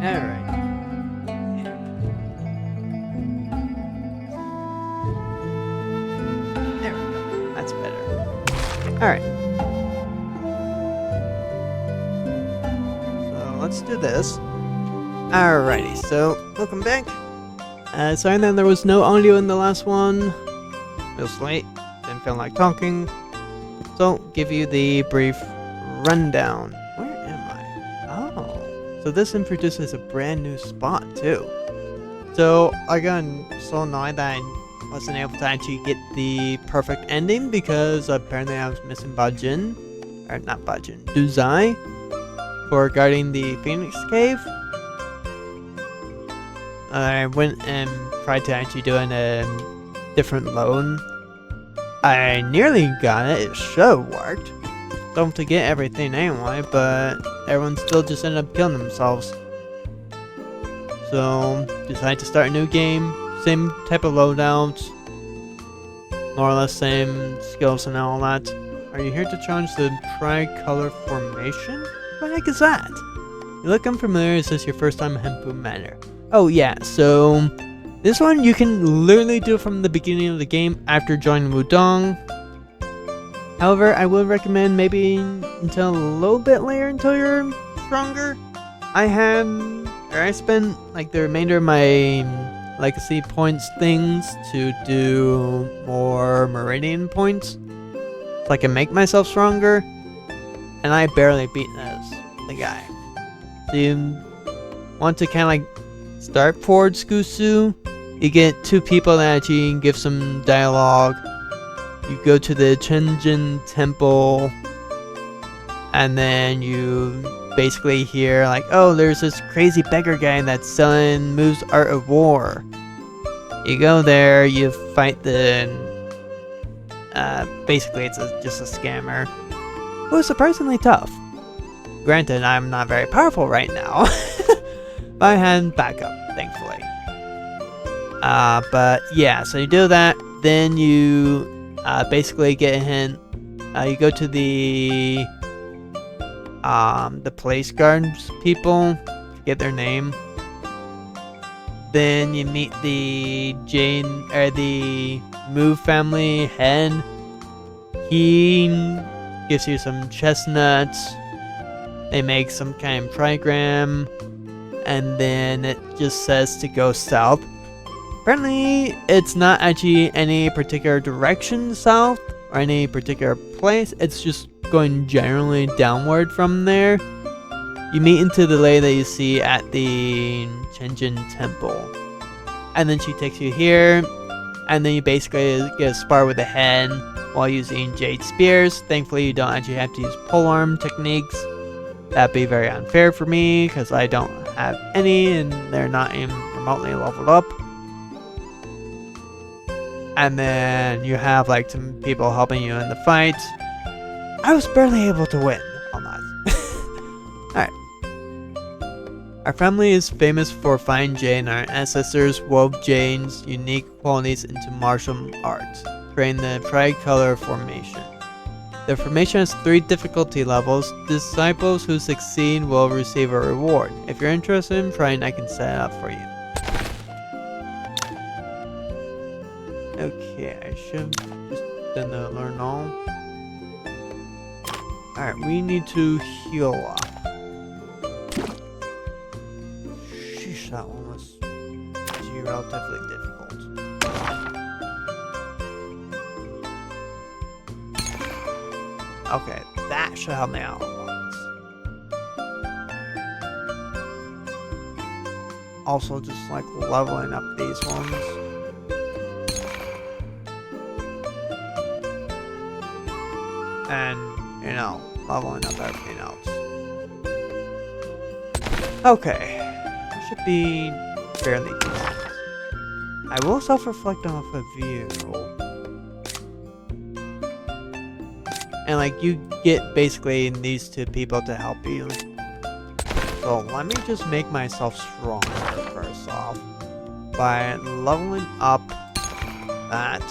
Alright. There we go. That's better. Alright. So let's do this. Alrighty, so welcome back. Sorry that there was no audio in the last one. It was late. Didn't feel like talking. So, give you the brief rundown. Where am I? Oh. So this introduces a brand new spot, too. So, I got so annoyed that I wasn't able to actually get the perfect ending because apparently I was missing Bajin. Or not Bajin. Duzai. For guarding the Phoenix Cave. I went and tried to actually do a different loan. I nearly got it. It should have worked. Don't forget everything anyway, but everyone still just ended up killing themselves. So, decided to start a new game. Same type of loadouts. More or less same skills and all that. Are you here to challenge the tricolor formation? What the heck is that? You look unfamiliar. Is this your first time in Hempu Manor? Oh yeah, so this one you can literally do from the beginning of the game after joining Wudong. However, I would recommend maybe until a little bit later until you're stronger. I spent like the remainder of my legacy points things to do more meridian points so I can make myself stronger. And I barely beat the guy. So you want to kind of like start forward Skusu. You get two people that actually give some dialogue. You go to the Chenjin Temple, and then you basically hear like, oh, there's this crazy beggar guy that's selling moves Art of War. You go there, you fight the basically it's just a scammer who is surprisingly tough. Granted, I'm not very powerful right now. But I had backup, thankfully. But yeah, so you do that, then you basically get a hint. You go to the place guards people, forget their name. Then you meet the the Move family head. He gives you some chestnuts. They make some kind of trigram. And then it just says to go south. Apparently, it's not actually any particular direction south or any particular place. It's just going generally downward from there. You meet into the lady that you see at the Chenjin Temple. And then she takes you here. And then you basically get a spar with the head while using Jade Spears. Thankfully, you don't actually have to use polearm techniques. That'd be very unfair for me because I don't have any and they're not even remotely leveled up. And then you have like some people helping you in the fight. I was barely able to win on that. Alright. Our family is famous for fine jade, and our ancestors wove jade's unique qualities into martial arts, creating the tricolor formation. The formation has 3 difficulty levels. Disciples who succeed will receive a reward. If you're interested in trying, I can set it up for you. Okay, I should have just done the learn all. Alright, we need to heal up. Sheesh, that one was actually relatively difficult. Okay, that should help me out a lot. Also, just like leveling up these ones. And, you know, leveling up everything else. Okay, should be fairly decent. I will self-reflect off a view. And like you get basically these 2 people to help you. So let me just make myself stronger first off by leveling up that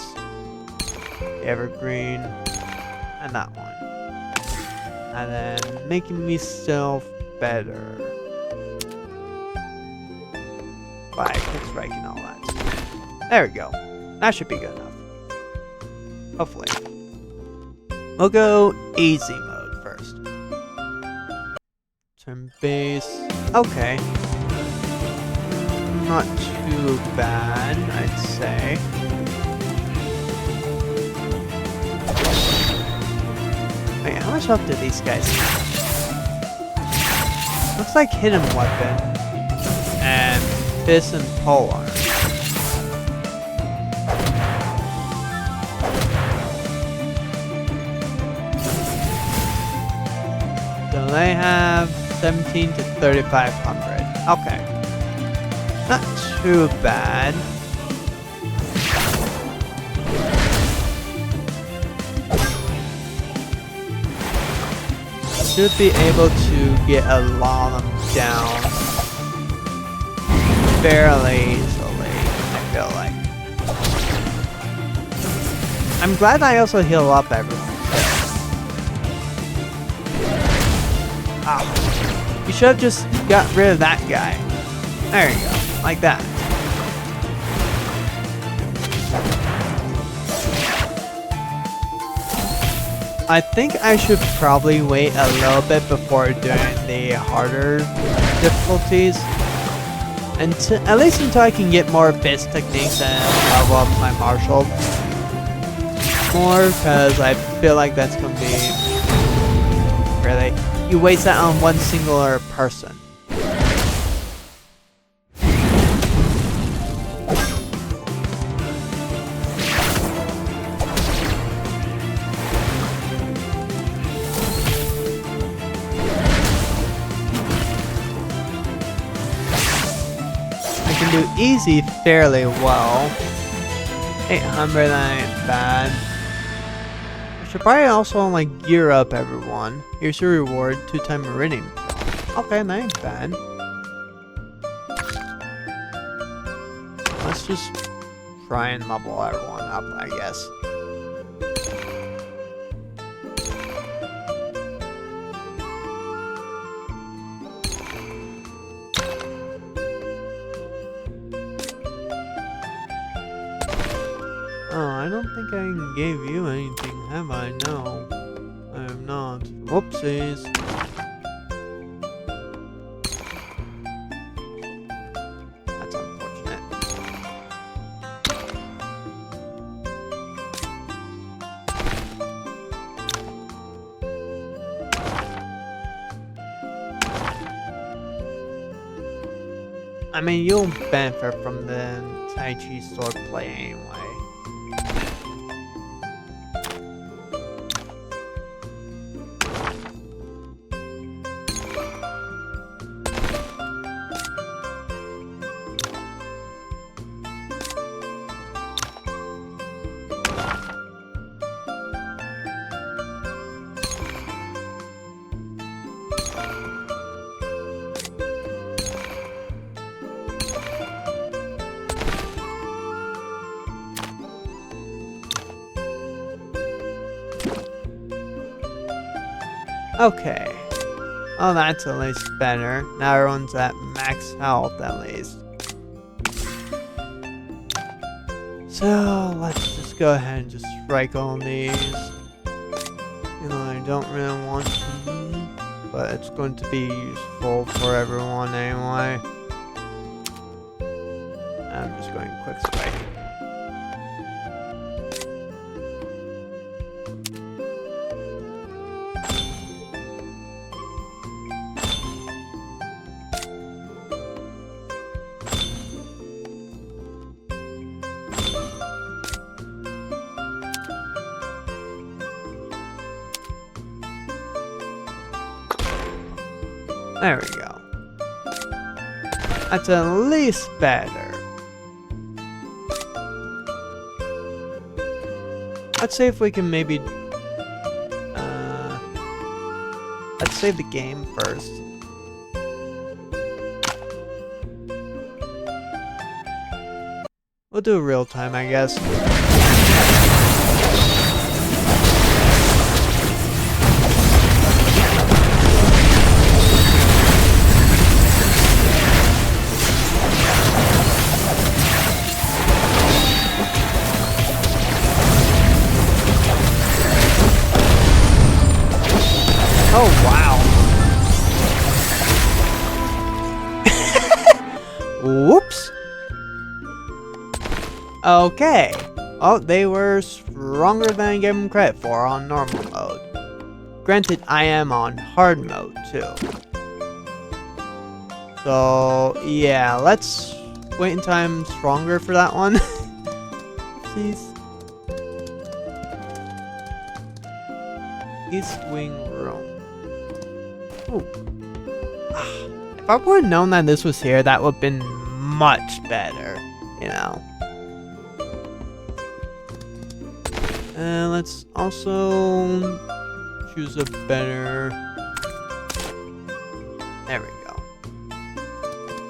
evergreen and that one. And then making myself better. by quick strike and all that. There we go. That should be good enough. Hopefully. We'll go easy mode first. Turn base. Okay. Not too bad, I'd say. Wait, how much health do these guys have? Looks like hidden weapon and fist and pole arm. So they have 17 to 3,500. Okay. Not too bad. Should be able to get a lot of them down fairly easily, I feel like. I'm glad I also heal up everyone. Ah, you should have just got rid of that guy. There you go, like that. I think I should probably wait a little bit before doing the harder difficulties. At least until I can get more fist techniques and level up my martial more, because I feel like that's going to be really... You waste that on one singular person. Do easy fairly well. 800, that ain't bad. I should probably also like gear up everyone. Here's your reward, 2-time meridian. Okay, that ain't bad. Let's just try and level everyone up, I guess. Oh, I don't think I gave you anything, have I? No, I have not. Whoopsies. That's unfortunate. I mean, you'll benefit from the Tai Chi sword play anyway. Okay. Oh, that's at least better. Now everyone's at max health at least. So, let's just go ahead and just strike on these. You know, I don't really want to, but it's going to be useful for everyone anyway. I'm just going quick strike. There we go. That's at least better. Let's see if we can maybe... let's save the game first. We'll do real time, I guess. Oh, wow. Whoops. Okay. Oh, they were stronger than I gave them credit for on normal mode. Granted, I am on hard mode too. So, yeah, let's wait until I'm stronger for that one. Please. East Wing Room. Ooh. If I would have known that this was here, that would have been much better, you know. And let's also choose a better... There we go.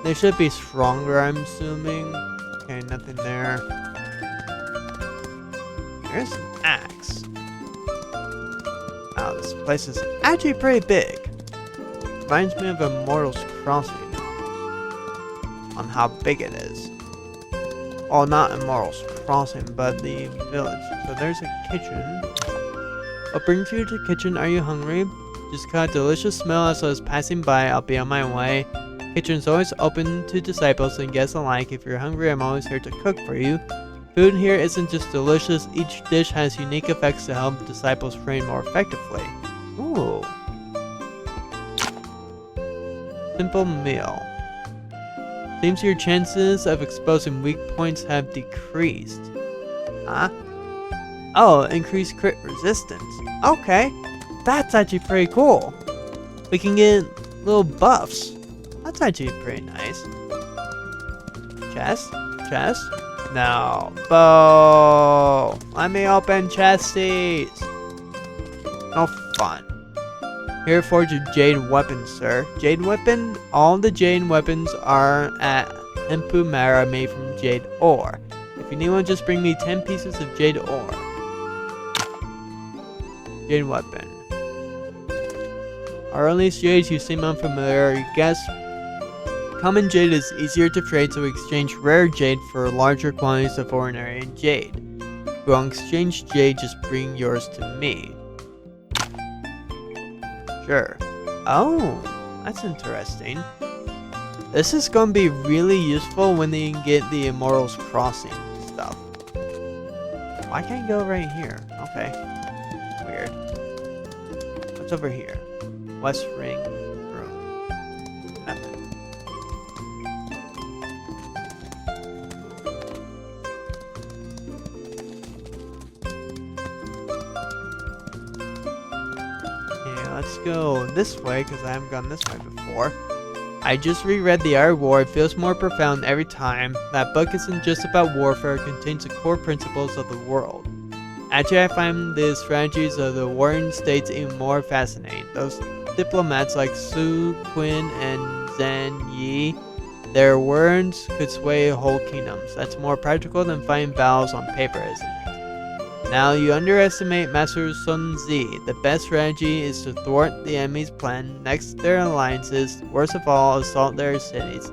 They should be stronger, I'm assuming. Okay, nothing there. Here's an axe. Wow, this place is actually pretty big. Reminds me of Immortals Crossing on how big it is. Oh, not Immortals Crossing, but the village. So there's a kitchen. What brings you to the kitchen? Are you hungry? Just caught a delicious smell as I was passing by. I'll be on my way. Kitchen's always open to disciples and guests alike. If you're hungry, I'm always here to cook for you. Food here isn't just delicious. Each dish has unique effects to help disciples train more effectively. Ooh. Simple meal. Seems your chances of exposing weak points have decreased. Huh? Oh, increased crit resistance. Okay. That's actually pretty cool. We can get little buffs. That's actually pretty nice. Chest? Chest? No. Bow. Let me open chesties. No fun. Here forge a jade weapon, sir. Jade weapon? All the jade weapons are at Empu Mara made from jade ore. If you need one, just bring me 10 pieces of jade ore. Jade weapon. Our earliest jades you seem unfamiliar. You guess common jade is easier to trade, so we exchange rare jade for larger quantities of ordinary jade. If you want exchange jade, just bring yours to me. Sure. Oh, that's interesting. This is going to be really useful when they get the Immortals Crossing stuff. Why can't I go right here? Okay. Weird. What's over here? West Ring Room. Nothing. Let's go this way because I haven't gone this way before. I just reread The Art of War. It feels more profound every time. That book isn't just about warfare, it contains the core principles of the world. Actually, I find the strategies of the warring states even more fascinating. Those diplomats like Su, Qin, and Zhang Yi, their words could sway whole kingdoms. That's more practical than fighting battles on paper, isn't it? Now you underestimate Master Sun Zi. The best strategy is to thwart the enemy's plan, next their alliances, worst of all, assault their cities.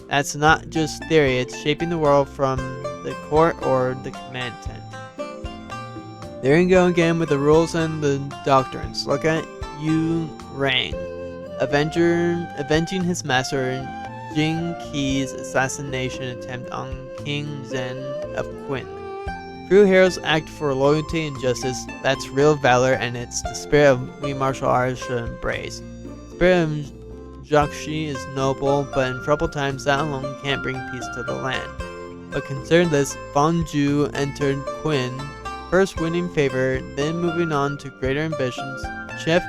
That's not just theory, it's shaping the world from the court or the command tent. There you go again with the rules and the doctrines. Look at Yu Rang, avenging his master Jing Qi's assassination attempt on King Zhen of Qin. True heroes act for loyalty and justice. That's real valor, and it's the spirit we martial artists should embrace. The spirit of Jiaxi is noble, but in troubled times that alone can't bring peace to the land. But consider this: Fan Zhu entered Qin, first winning favor, then moving on to greater ambitions. Shen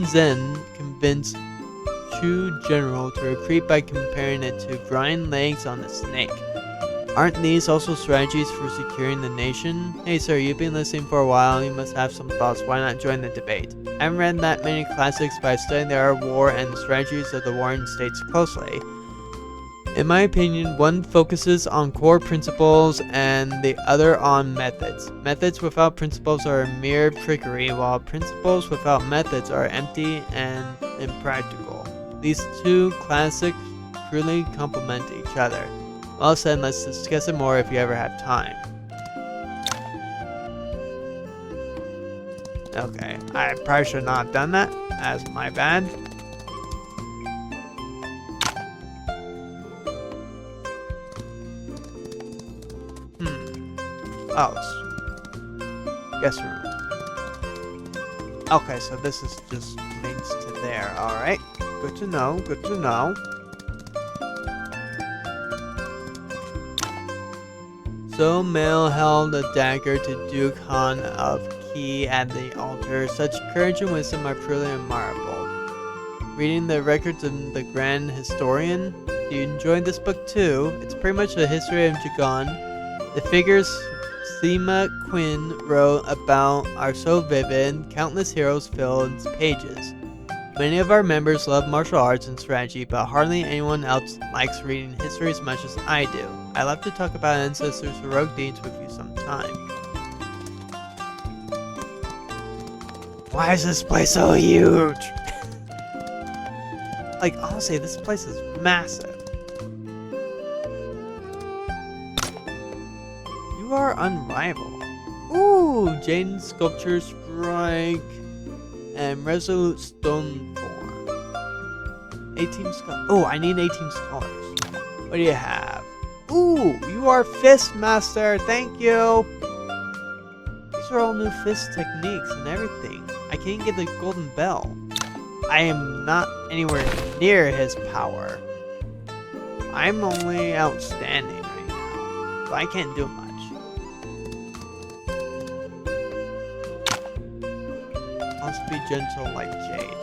Zhen convinced Chu General to retreat by comparing it to drying legs on a snake. Aren't these also strategies for securing the nation? Hey sir, you've been listening for a while, you must have some thoughts, why not join the debate? I haven't read that many classics, but I studied the art of war and the strategies of the warring states closely. In my opinion, one focuses on core principles and the other on methods. Methods without principles are mere trickery, while principles without methods are empty and impractical. These two classics truly complement each other. Well said, let's discuss it more if you ever have time. Okay, I probably should not have done that. That's my bad. Oh, it's guest room. Okay, so this is just links to there. Alright, good to know, good to know. So Mel held a dagger to Duke Han of Qi at the altar. Such courage and wisdom are truly admirable. Reading the records of the Grand Historian, do you enjoy this book too? It's pretty much a history of Jagan. The figures Sima Quinn wrote about are so vivid, countless heroes fill its pages. Many of our members love martial arts and strategy, but hardly anyone else likes reading history as much as I do. I love to talk about ancestors' heroic deeds with you sometime. Why is this place so huge? Like, honestly, this place is massive. You are unrivaled. Ooh, Jane Sculpture Strike and Resolute Stone Form. 18 scholars. Oh, I need 18 scholars. What do you have? Ooh, you are Fist Master. Thank you. These are all new fist techniques and everything. I can't get the golden bell. I am not anywhere near his power. I'm only outstanding right now, so I can't do much. Must be gentle like Jade.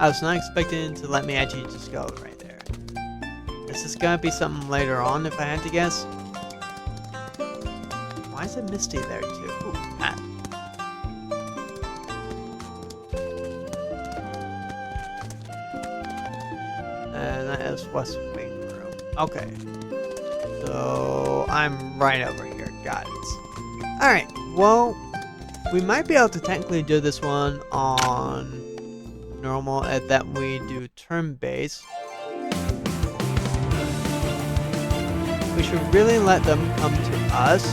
I was not expecting to let me actually just go right there. Is this gonna be something later on if I had to guess? Why is it Misty there too? Ooh, Matt. And that is West Wing Room. Okay. So I'm right over here. Got it. Alright, well, we might be able to technically do this one on normal at that we do turn-based. We should really let them come to us.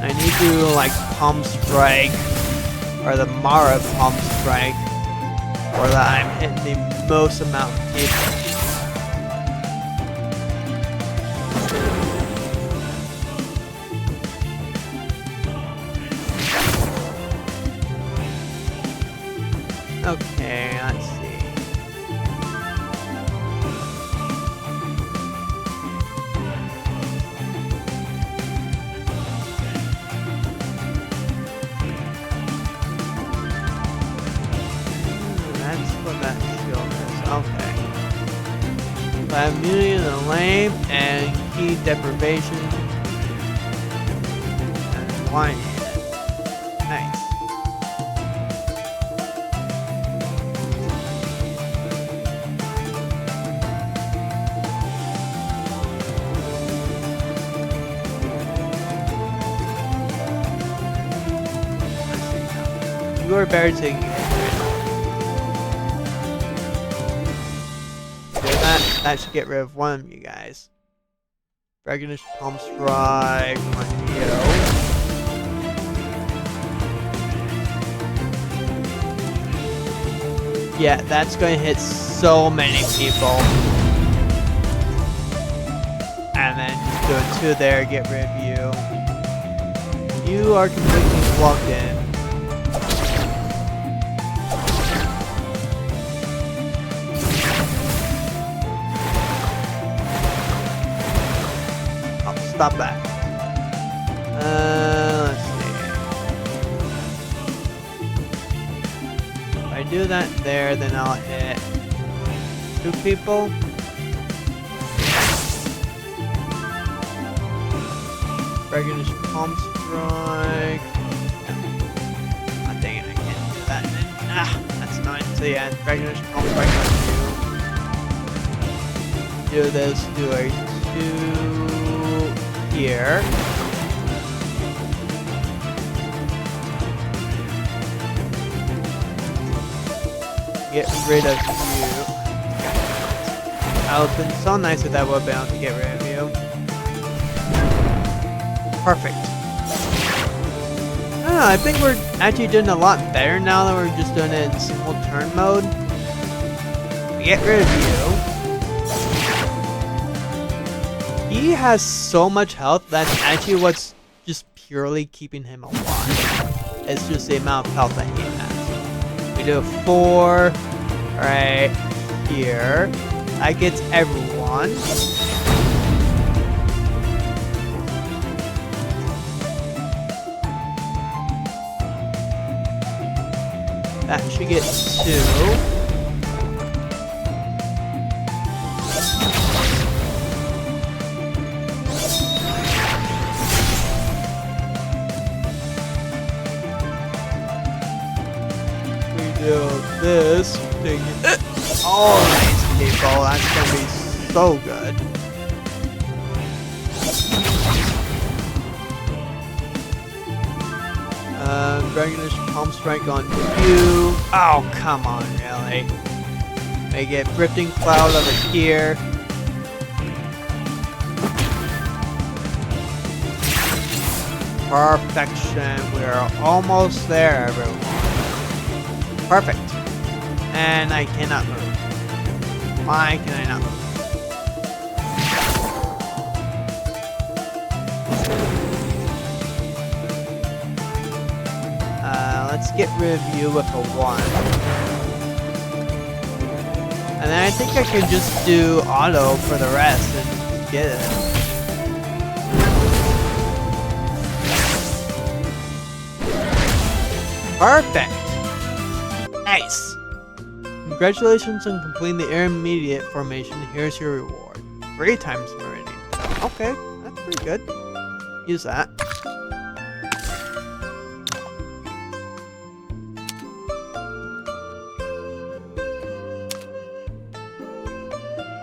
I need to like Palm Strike or the Mara Palm Strike, or that I'm hitting the most amount of people. Okay, let's see. That's what that skill is. Okay. So I have immunity to the lame and key deprivation. And wine. Nice. You are better taking it. That should get rid of one of you guys. Dragonish Palm Strike on you. Yeah, that's going to hit so many people. And then just do a 2 there, get rid of you. You are completely blocked in. Stop that. Let's see. If I do that there, then I'll hit 2 people. Dragonish Palm Strike. Ah, dang it, I can't do that. Ah, that's annoying. So yeah, Dragonish Palm Strike on you. Do this, do a 2. here. Get rid of you. That would have been so nice if that would have been able to get rid of you. Perfect. I don't know, I think we're actually doing a lot better now that we're just doing it in single turn mode. Get rid of you. He has so much health, that's actually what's just purely keeping him alive. It's just the amount of health that he has. We do 4 right here. That gets everyone. That should get 2. This thing. Oh, nice people. That's gonna be so good. Dragonish Palm Strike on you. Oh, come on, really? They get Drifting Cloud over here. Perfection. We're almost there, everyone. Perfect. And I cannot move. Why can I not move? Let's get rid of you with a 1. And then I think I can just do auto for the rest and get it. Perfect! Nice! Congratulations on completing the intermediate formation. Here's your reward. 3 times meridian. Okay, that's pretty good. Use that.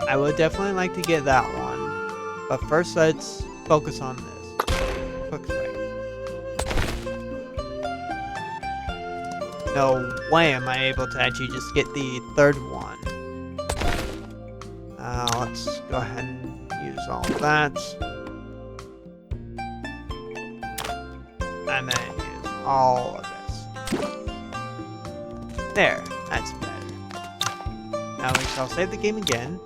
I would definitely like to get that one. But first let's focus on this. Quick strike. No way am I able to actually just get the 3rd one. Let's go ahead and use all of that. And then use all of this. There, that's better. Now we shall save the game again.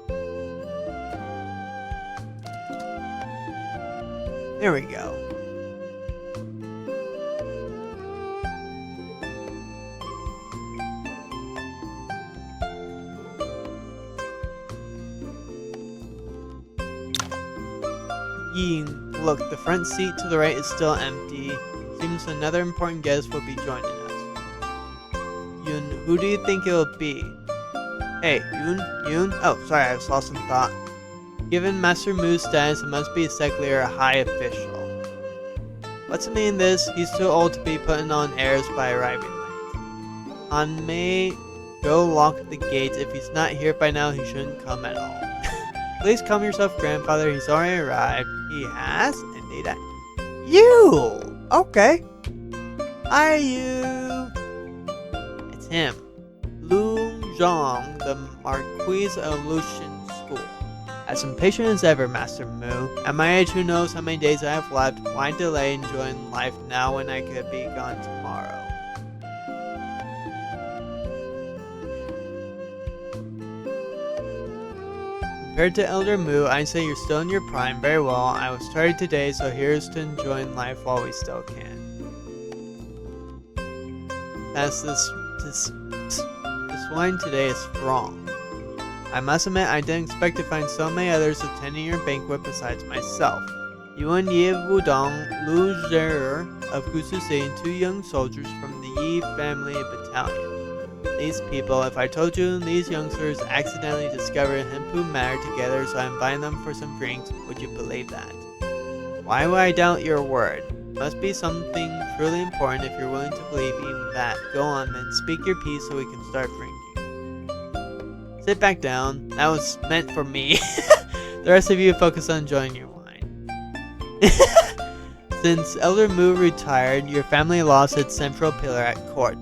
There we go. Look, the front seat to the right is still empty. Seems another important guest will be joining us. Yoon, who do you think it will be? Hey, Yoon? Oh, sorry, I was lost in thought. Given Master Mu's status, it must be a secular or a high official. What's it mean this? He's too old to be putting on airs by arriving late. Han Mei, go lock the gates. If he's not here by now, he shouldn't come at all. Please calm yourself, grandfather. He's already arrived. He has? Indeed. You! Okay. Hi, you. It's him. Lu Zhang, the Marquis of Lucian School. As impatient as ever, Master Mu. At my age, who knows how many days I have left? Why delay enjoying life now when I could be gone tomorrow? Compared to Elder Mu, I'd say you're still in your prime. Very well, I was tired today, so here's to enjoying life while we still can. As this wine today is strong. I must admit, I didn't expect to find so many others attending your banquet besides myself. Yuan Ye Wudong, Lu Zhe of Gusu City, and 2 young soldiers from the Yi family battalion. These people, if I told you these youngsters accidentally discovered Hempu matter together, so I invited them for some drinks, would you believe that? Why would I doubt your word? Must be something truly important if you're willing to believe even that. Go on then, speak your piece so we can start drinking. Sit back down. That was meant for me. The rest of you focus on enjoying your wine. Since Elder Mu retired, your family lost its central pillar at court.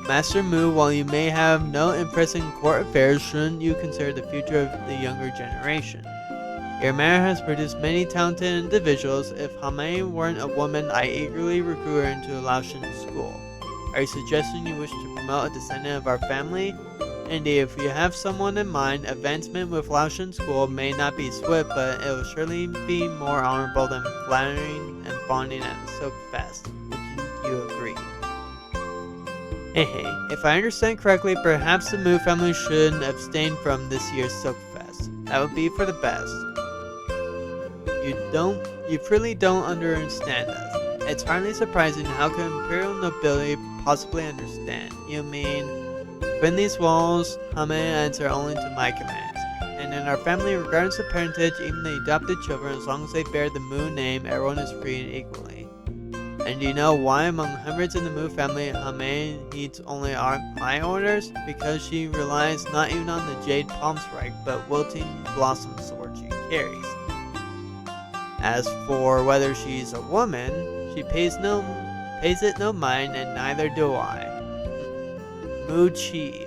Master Mu, while you may have no interest in court affairs, shouldn't you consider the future of the younger generation? Your manor has produced many talented individuals. If Hame weren't a woman, I eagerly recruit her into a Laotian school. Are you suggesting you wish to promote a descendant of our family? Indeed, if you have someone in mind, advancement with Laotian school may not be swift, but it will surely be more honorable than flattering and fawning at the Silk Fest. Would you agree? Hey, if I understand correctly, perhaps the Mu family should abstain from this year's Silk Fest. That would be for the best. You truly don't understand us. It's hardly surprising how can imperial nobility possibly understand. You mean, within these walls, Hame answer only to my commands. And in our family, regardless of parentage, even the adopted children, as long as they bear the Mu name, everyone is free and equally. And do you know why among hundreds in the Mu family, Hame heeds only my orders? Because she relies not even on the jade palm strike, but wilting blossom sword she carries. As for whether she's a woman, she pays it no mind, and neither do I. Mu Chi.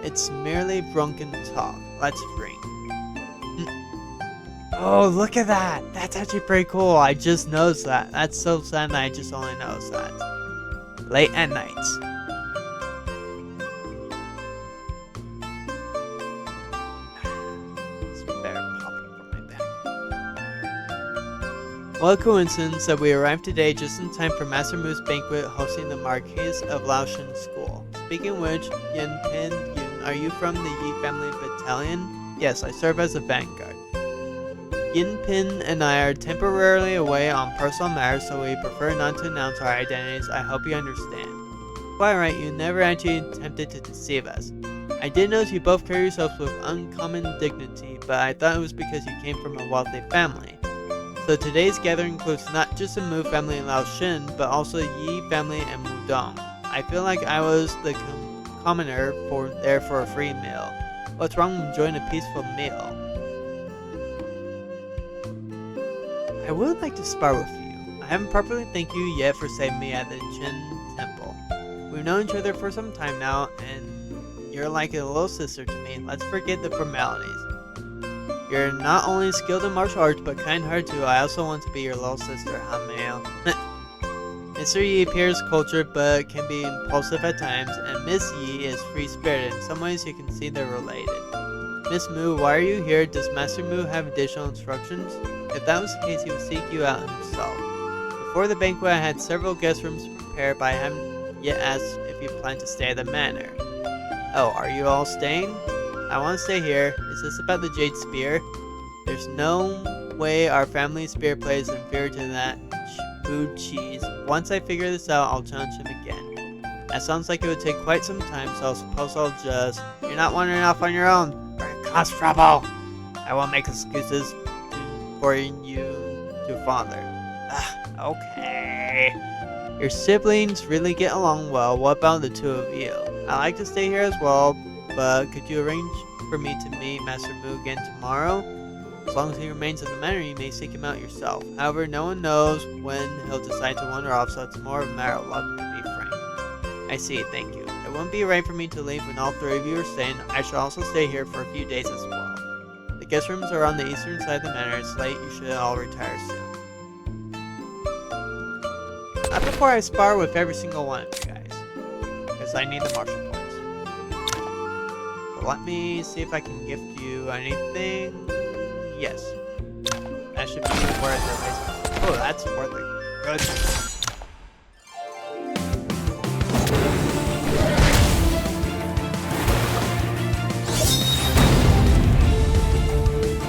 It's merely drunken talk. Let's drink. Oh, look at that! That's actually pretty cool. I just noticed that. That's so sad that I just only noticed that. Late at night. What a coincidence that we arrived today just in time for Master Mu's banquet hosting the Marquis of Laotian School. Speaking of which, Yun, are you from the Yi family battalion? Yes, I serve as a vanguard. Yinpin and I are temporarily away on personal matters, so we prefer not to announce our identities. I hope you understand. Quite right, you never actually attempted to deceive us. I did notice you both carry yourselves with uncommon dignity, but I thought it was because you came from a wealthy family. So today's gathering includes not just the Mu family in Laoshin, but also the Yi family and Mudong. I feel like I was the commoner there for a free meal. What's wrong with enjoying a peaceful meal? I would like to spar with you. I haven't properly thanked you yet for saving me at the Chen Temple. We've known each other for some time now, and you're like a little sister to me. Let's forget the formalities. You're not only skilled in martial arts, but kind-hearted too. I also want to be your little sister, Hameo. Mr. Yi appears cultured, but can be impulsive at times, and Miss Yi is free-spirited. In some ways, you can see they're related. Miss Mu, why are you here? Does Master Mu have additional instructions? If that was the case, he would seek you out himself. Before the banquet, I had several guest rooms prepared, but I haven't yet asked if you plan to stay at the manor. Oh, are you all staying? I want to stay here. Is this about the Jade Spear? There's no way our family spear plays inferior to that food cheese. Once I figure this out, I'll challenge him again. That sounds like it would take quite some time, so I suppose I'll just... You're not wandering off on your own, or it cause trouble. I won't make excuses for you to father. Okay. Your siblings really get along well. What about the two of you? I like to stay here as well, but could you arrange for me to meet Master Mu again tomorrow? As long as he remains in the manor, you may seek him out yourself. However, no one knows when he'll decide to wander off, so it's more of a matter of luck, to be frank. I see, thank you. It wouldn't be right for me to leave when all three of you are staying. I shall also stay here for a few days as well. The guest rooms are on the eastern side of the manor. It's late, you should all retire soon. Not before I spar with every single one of you guys, because I need the martial points. Let me see if I can gift you anything. Yes. That should be worth it. Oh, that's worth it. Good.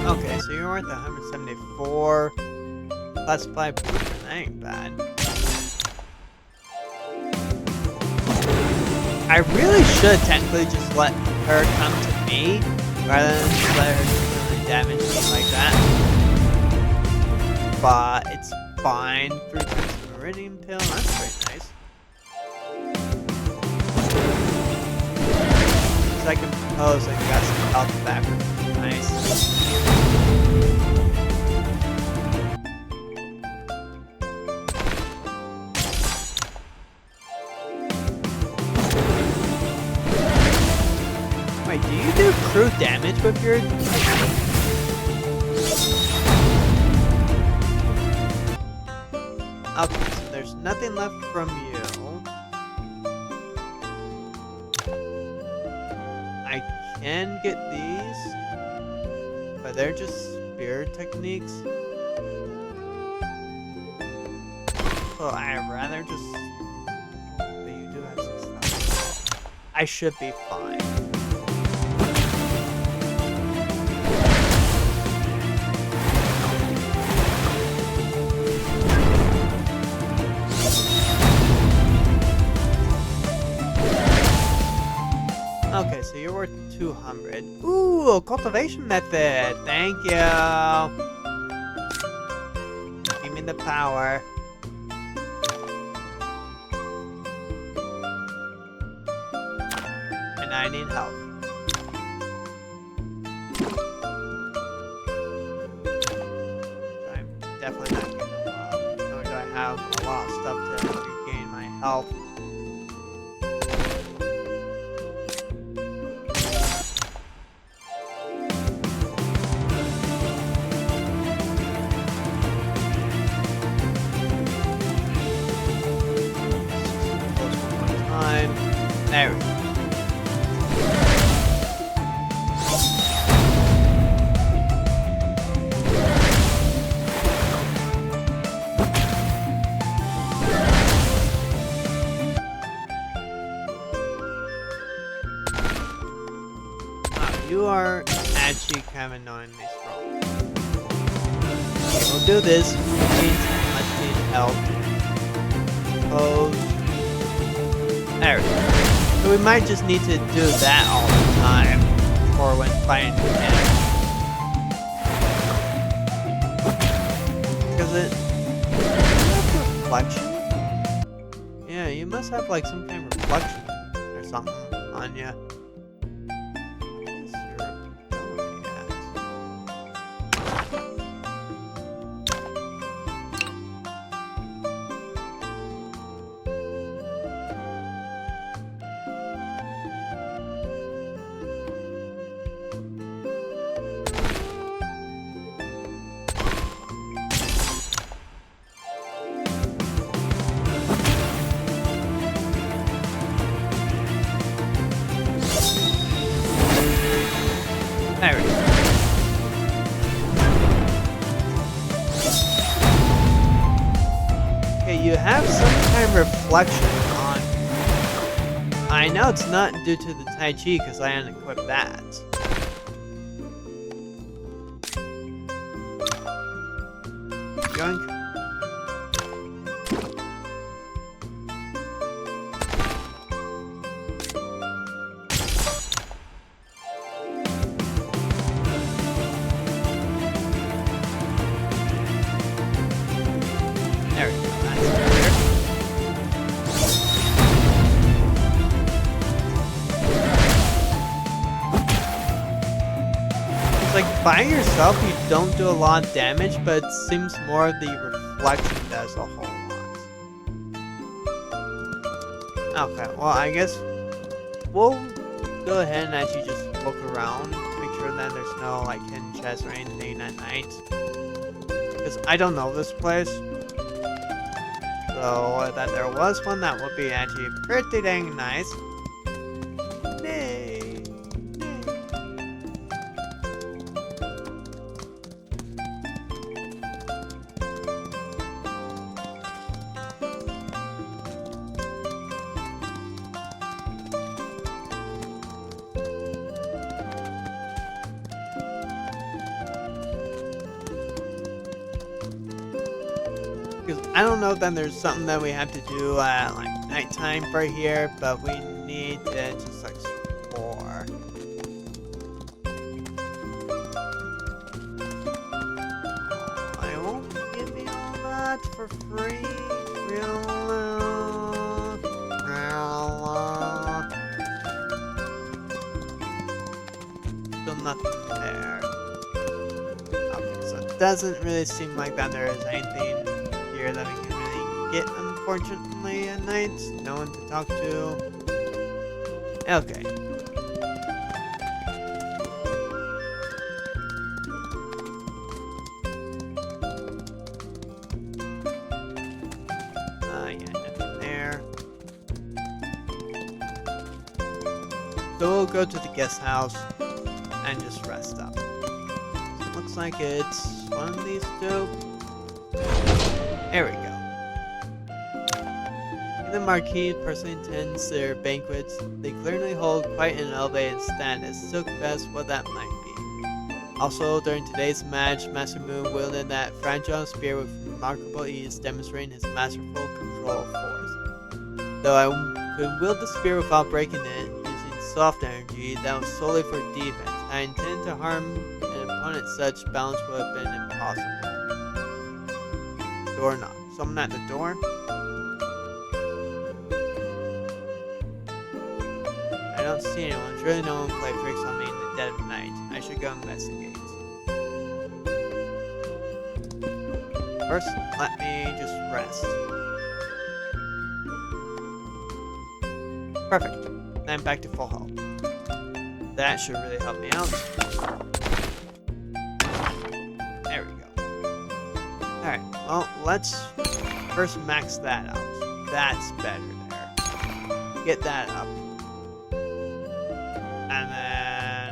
Okay, so you're worth 174. Classified. That ain't bad. I really should technically just let her come to me rather than let her do the damage like that. But it's fine. 3 times the Meridian Pill, that's very nice. So I can propose I got some health back. Nice. damage with your... Okay, so there's nothing left from you. I can get these, but they're just spear techniques. So I'd rather just... But you do have some stuff. I should be fine. Okay, so you're worth 200. Ooh, a cultivation method. Thank you. Give me the power. And I need help. So I'm definitely not getting a lot. Nor do I have a lot of stuff to regain my health. There we go. You are actually kind of annoying me strong. Okay, we'll do this. Let's need help. Pose. There we go. So we might just need to do that all the time, or when fighting enemies. Because it... reflection? Yeah, you must have like some kind of reflection or something on you. There we go. Okay, you have some kind of reflection on you. I know it's not due to the Tai Chi because I unequipped that. Yoink. There we go, that's better. It's like by yourself you don't do a lot of damage, but it seems more of the reflection does a whole lot. Okay, well I guess we'll go ahead and actually just look around, make sure that there's no like hidden chests or anything at night. Because I don't know this place. So that there was one, that would be actually pretty dang nice. Nay. Because I don't know if then there's something that we have to do at like nighttime for here, but we need to just explore. I won't give you all that for free. Still nothing there. Okay, so it doesn't really seem like that there is anything that we can really get, unfortunately, at night. No one to talk to. Okay. So we'll go to the guest house and just rest up. So it looks like it's one of these two. There we go. The Marquis personally attends their banquets. They clearly hold quite an elevated status. Silk Vest, what that might be. Also, during today's match, Master Moon wielded that fragile spear with remarkable ease, demonstrating his masterful control of force. Though I could wield the spear without breaking it, using soft energy that was solely for defense, I intended to harm an opponent. Such balance would have been impossible. Door knock. Someone at the door? I don't see anyone. Surely no one play tricks on me in the dead of night. I should go investigate. First, let me just rest. Perfect. Then back to full health. That should really help me out. There we go. Alright, well, let's first max that out. That's better there. Get that up. And then,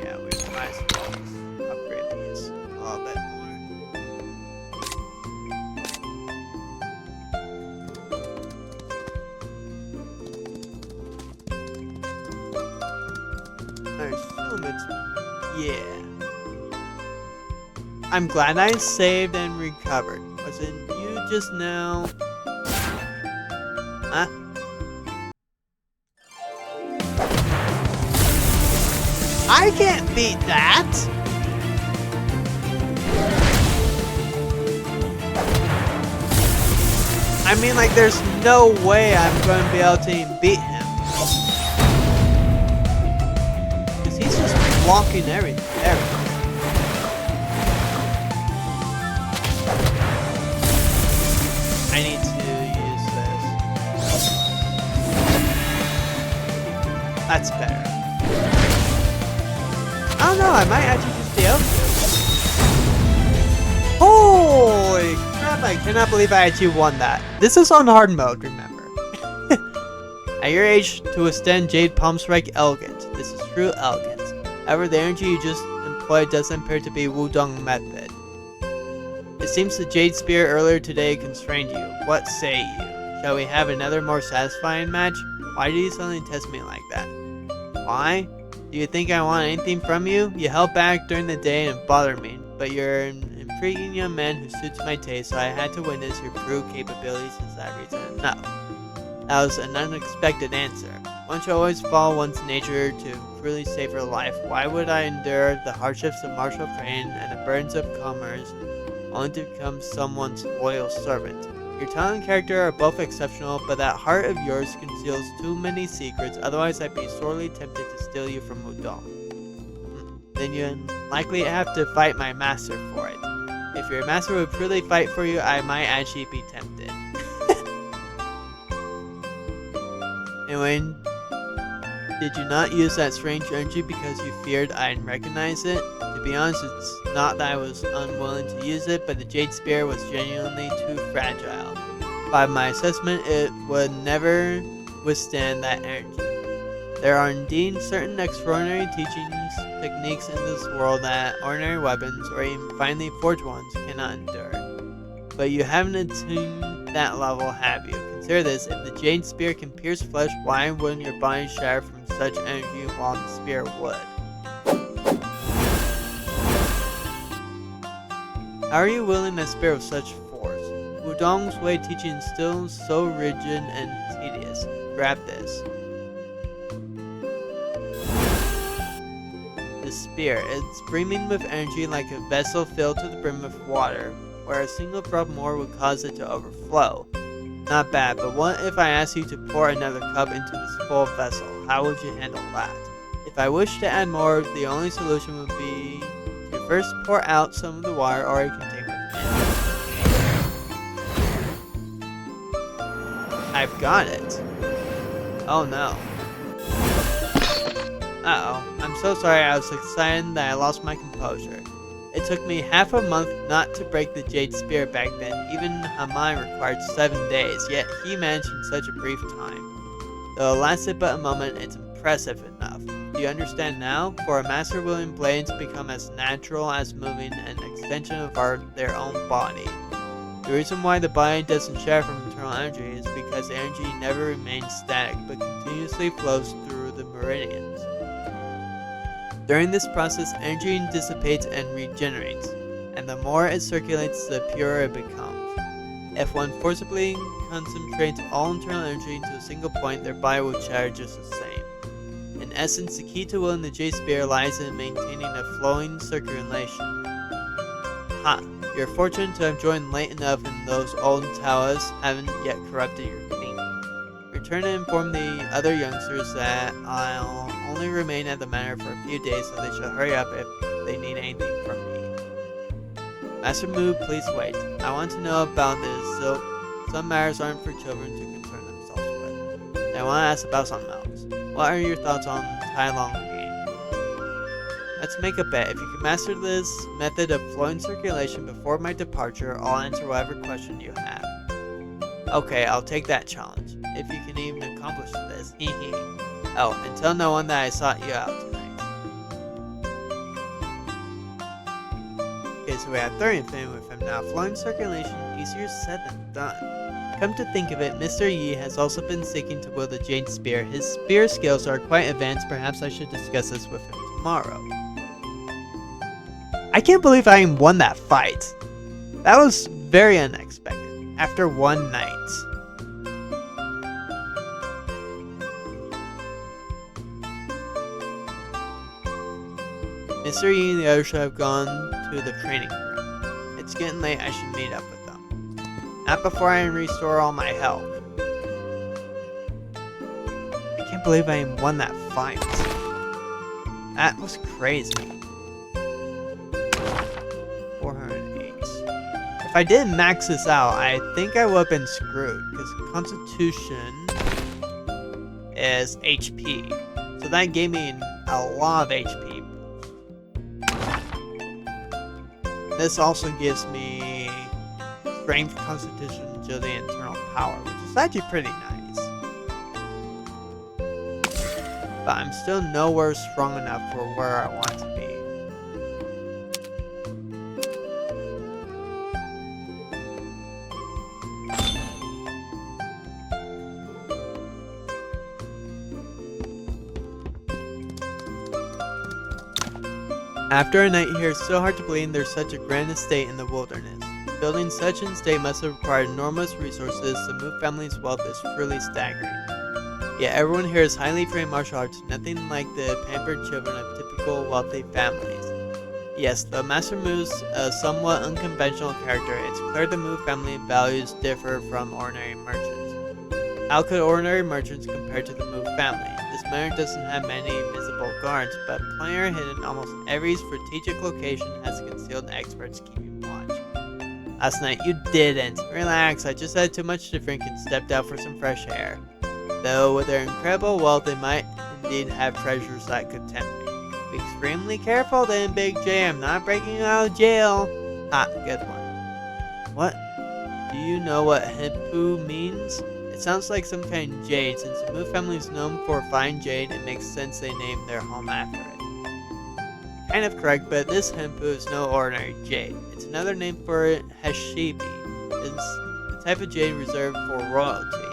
yeah, we might as well just upgrade these a little bit more. I assume it's, yeah. I'm glad I saved and recovered. Was it you just now? Huh? I can't beat that! I mean, like, there's no way I'm going to be able to even beat him. Because he's just blocking everything. I need to use this. That's better. I don't know, I might actually just be able to. Holy crap, I cannot believe I actually won that. This is on hard mode, remember. At your age, to withstand Jade Palm Strike elegant. This is true elegance. However, the energy you just employed doesn't appear to be Wudong method. It seems the Jade Spear earlier today constrained you. What say you? Shall we have another more satisfying match? Why do you suddenly test me like that? Why? Do you think I want anything from you? You held back during the day and bothered me, but you're an intriguing young man who suits my taste, so I had to witness your true capabilities. Is that reason enough? That was an unexpected answer. One should always follow one's nature to truly savor life. Why would I endure the hardships of martial training and the burdens of commerce only to become someone's loyal servant? Your talent and character are both exceptional, but that heart of yours conceals too many secrets, otherwise I'd be sorely tempted to steal you from Wudong. Then you'd likely have to fight my master for it. If your master would truly fight for you, I might actually be tempted. Anyway, did you not use that strange energy because you feared I'd recognize it? To be honest, it's not that I was unwilling to use it, but the Jade Spear was genuinely too fragile. By my assessment, it would never withstand that energy. There are indeed certain extraordinary teachings, techniques in this world that ordinary weapons, or even finely forged ones, cannot endure. But you haven't attained that level, have you? Consider this, if the Jade Spear can pierce flesh, why wouldn't your body shatter from such energy while the spear would? How are you wielding that spear with such force? Wudong's way of teaching is still so rigid and tedious. Grab this. The spear. It's brimming with energy like a vessel filled to the brim with water, where a single drop more would cause it to overflow. Not bad, but what if I asked you to pour another cup into this full vessel? How would you handle that? If I wish to add more, the only solution would be to first pour out some of the water already contained within. I've got it. Oh no. Uh-oh. I'm so sorry, I was excited that I lost my composure. It took me half a month not to break the Jade Spear back then. Even Hamai required 7 days, yet he managed in such a brief time. Though it lasted but a moment, it's impressive enough. Do you understand now? For a master wielding blades become as natural as moving an extension of their own body. The reason why the body doesn't share from internal energy is because the energy never remains static, but continuously flows through the meridians. During this process, energy dissipates and regenerates, and the more it circulates, the purer it becomes. If one forcibly concentrates all internal energy into a single point, their body will shatter just the same. In essence, the key to wielding the Jade Spear lies in maintaining a flowing circulation. Ha! You're fortunate to have joined late enough and those old Taoists haven't yet corrupted your thinking. Return and inform the other youngsters that I'll only remain at the manor for a few days, so they should hurry up if they need anything from me. Master Mu, please wait. I want to know about this, so some matters aren't for children to concern themselves with. And I want to ask about something else. What are your thoughts on Tai Long game? Let's make a bet. If you can master this method of flowing circulation before my departure, I'll answer whatever question you have. Okay, I'll take that challenge. If you can even accomplish this. Oh, and tell no one that I sought you out tonight. Okay, so we have 30 infinity with him now. Flowing circulation, easier said than done. Come to think of it, Mr. Yi has also been seeking to wield the Jade Spear. His spear skills are quite advanced. Perhaps I should discuss this with him tomorrow. I can't believe I won that fight. That was very unexpected. After one night. Mr. Yi and the others should have gone to the training room. It's getting late, I should meet up with them. Not before I restore all my health. I can't believe I won that fight. That was crazy. 408. If I didn't max this out, I think I would have been screwed, because Constitution is HP. So that gave me a lot of HP. This also gives me Strength, Constitution, Agility, and Internal Power, which is actually pretty nice. But I'm still nowhere strong enough for where I want to be. After a night here, it's so hard to believe there's such a grand estate in the wilderness. Building such an estate must have required enormous resources. The Mu family's wealth is truly staggering. Yet everyone here is highly trained martial arts, nothing like the pampered children of typical wealthy families. Yes, though Master Mu's a somewhat unconventional character, it's clear the Mu family values differ from ordinary merchants. How could ordinary merchants compare to the Mu family? This manor doesn't have many visible guards, but plenty are hidden. Almost every strategic location has concealed experts keeping watch. Last night you didn't. Relax, I just had too much to drink and stepped out for some fresh air. Though with their incredible wealth, they might indeed have treasures that could tempt me. Be extremely careful then, Big J. I'm not breaking you out of jail. Ha, good one. What? Do you know what Hempu means? It sounds like some kind of jade. Since the Mu family is known for fine jade, it makes sense they named their home after it. Kind of correct, but this Hempu is no ordinary jade. It's another name for it, Hashibi. It's the type of jade reserved for royalty.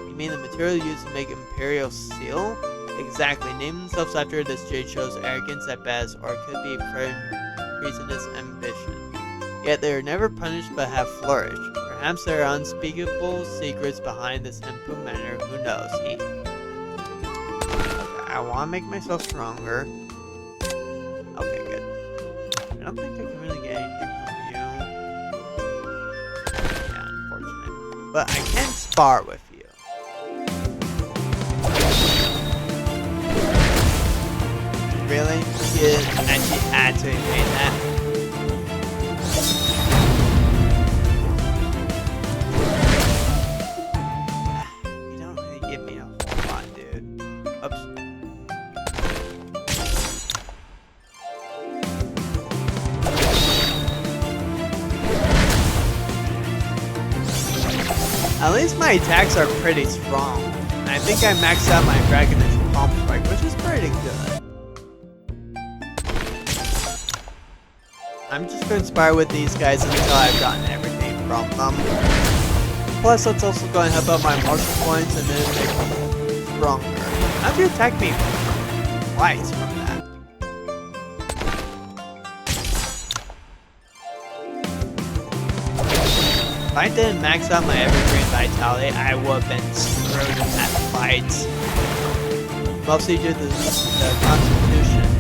You mean the material used to make imperial seal? Exactly. Naming themselves after this jade shows arrogance at best, or it could be treasonous ambition. Yet they are never punished but have flourished. Perhaps there are unspeakable secrets behind this Hempu manor. Who knows? Okay, I want to make myself stronger. Okay, good. I don't think I can really get anything from you. Yeah, unfortunate. But I can spar with you. Really? You actually made that? At least my attacks are pretty strong. I think I maxed out my Dragonish Palm Strike, which is pretty good. I'm just going to inspire with these guys until I've gotten everything from them. Plus, that's also going to help out my martial points and then make them stronger. How'd you attack me twice from that? If I didn't max out my Evergreen Vitality, I would have been screwed in that fight. Mostly due to the Constitution.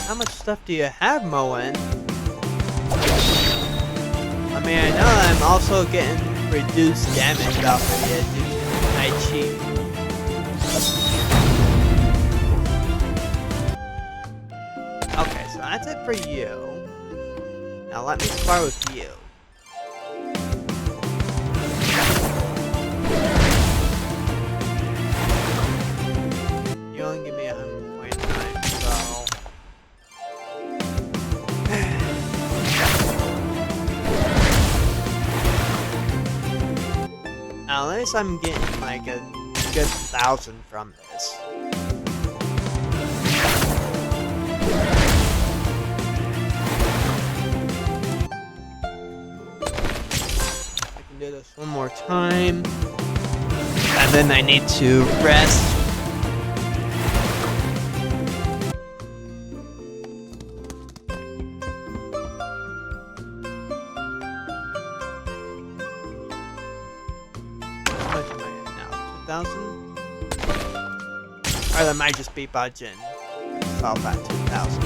How much stuff do you have, Moen? I mean, I know I'm also getting reduced damage off of it due to Tai Chi. Okay, so that's it for you. Now let me spar with you. You only give me 100.9, so... Now, at least I'm getting like a good 1,000 from this. I can do this one more time. And then I need to rest. Or that might just be budging myself at 2,000.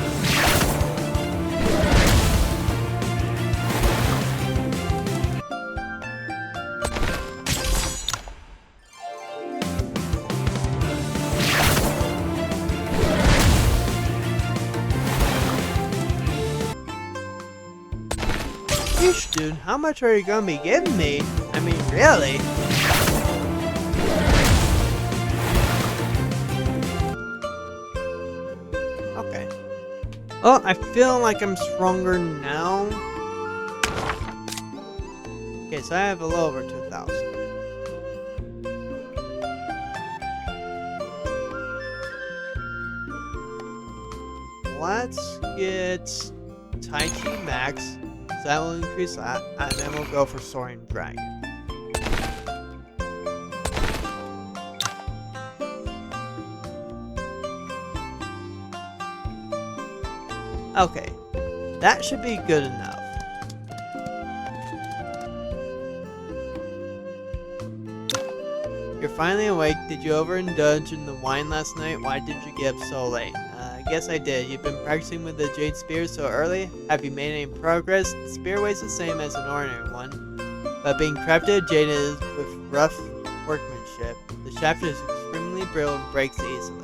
Yeesh, dude, how much are you gonna be giving me? I mean, really? Oh, I feel like I'm stronger now. Okay, so I have a little over 2,000. Let's get Tai Chi Max, so that will increase that, and then we'll go for Soaring Dragon. Okay, that should be good enough. You're finally awake. Did you overindulge in the wine last night? Why did you get up so late? I guess I did. You've been practicing with the Jade Spear so early? Have you made any progress? The spear weighs the same as an ordinary one, but being crafted jaded with rough workmanship. The shaft is extremely brittle and breaks easily.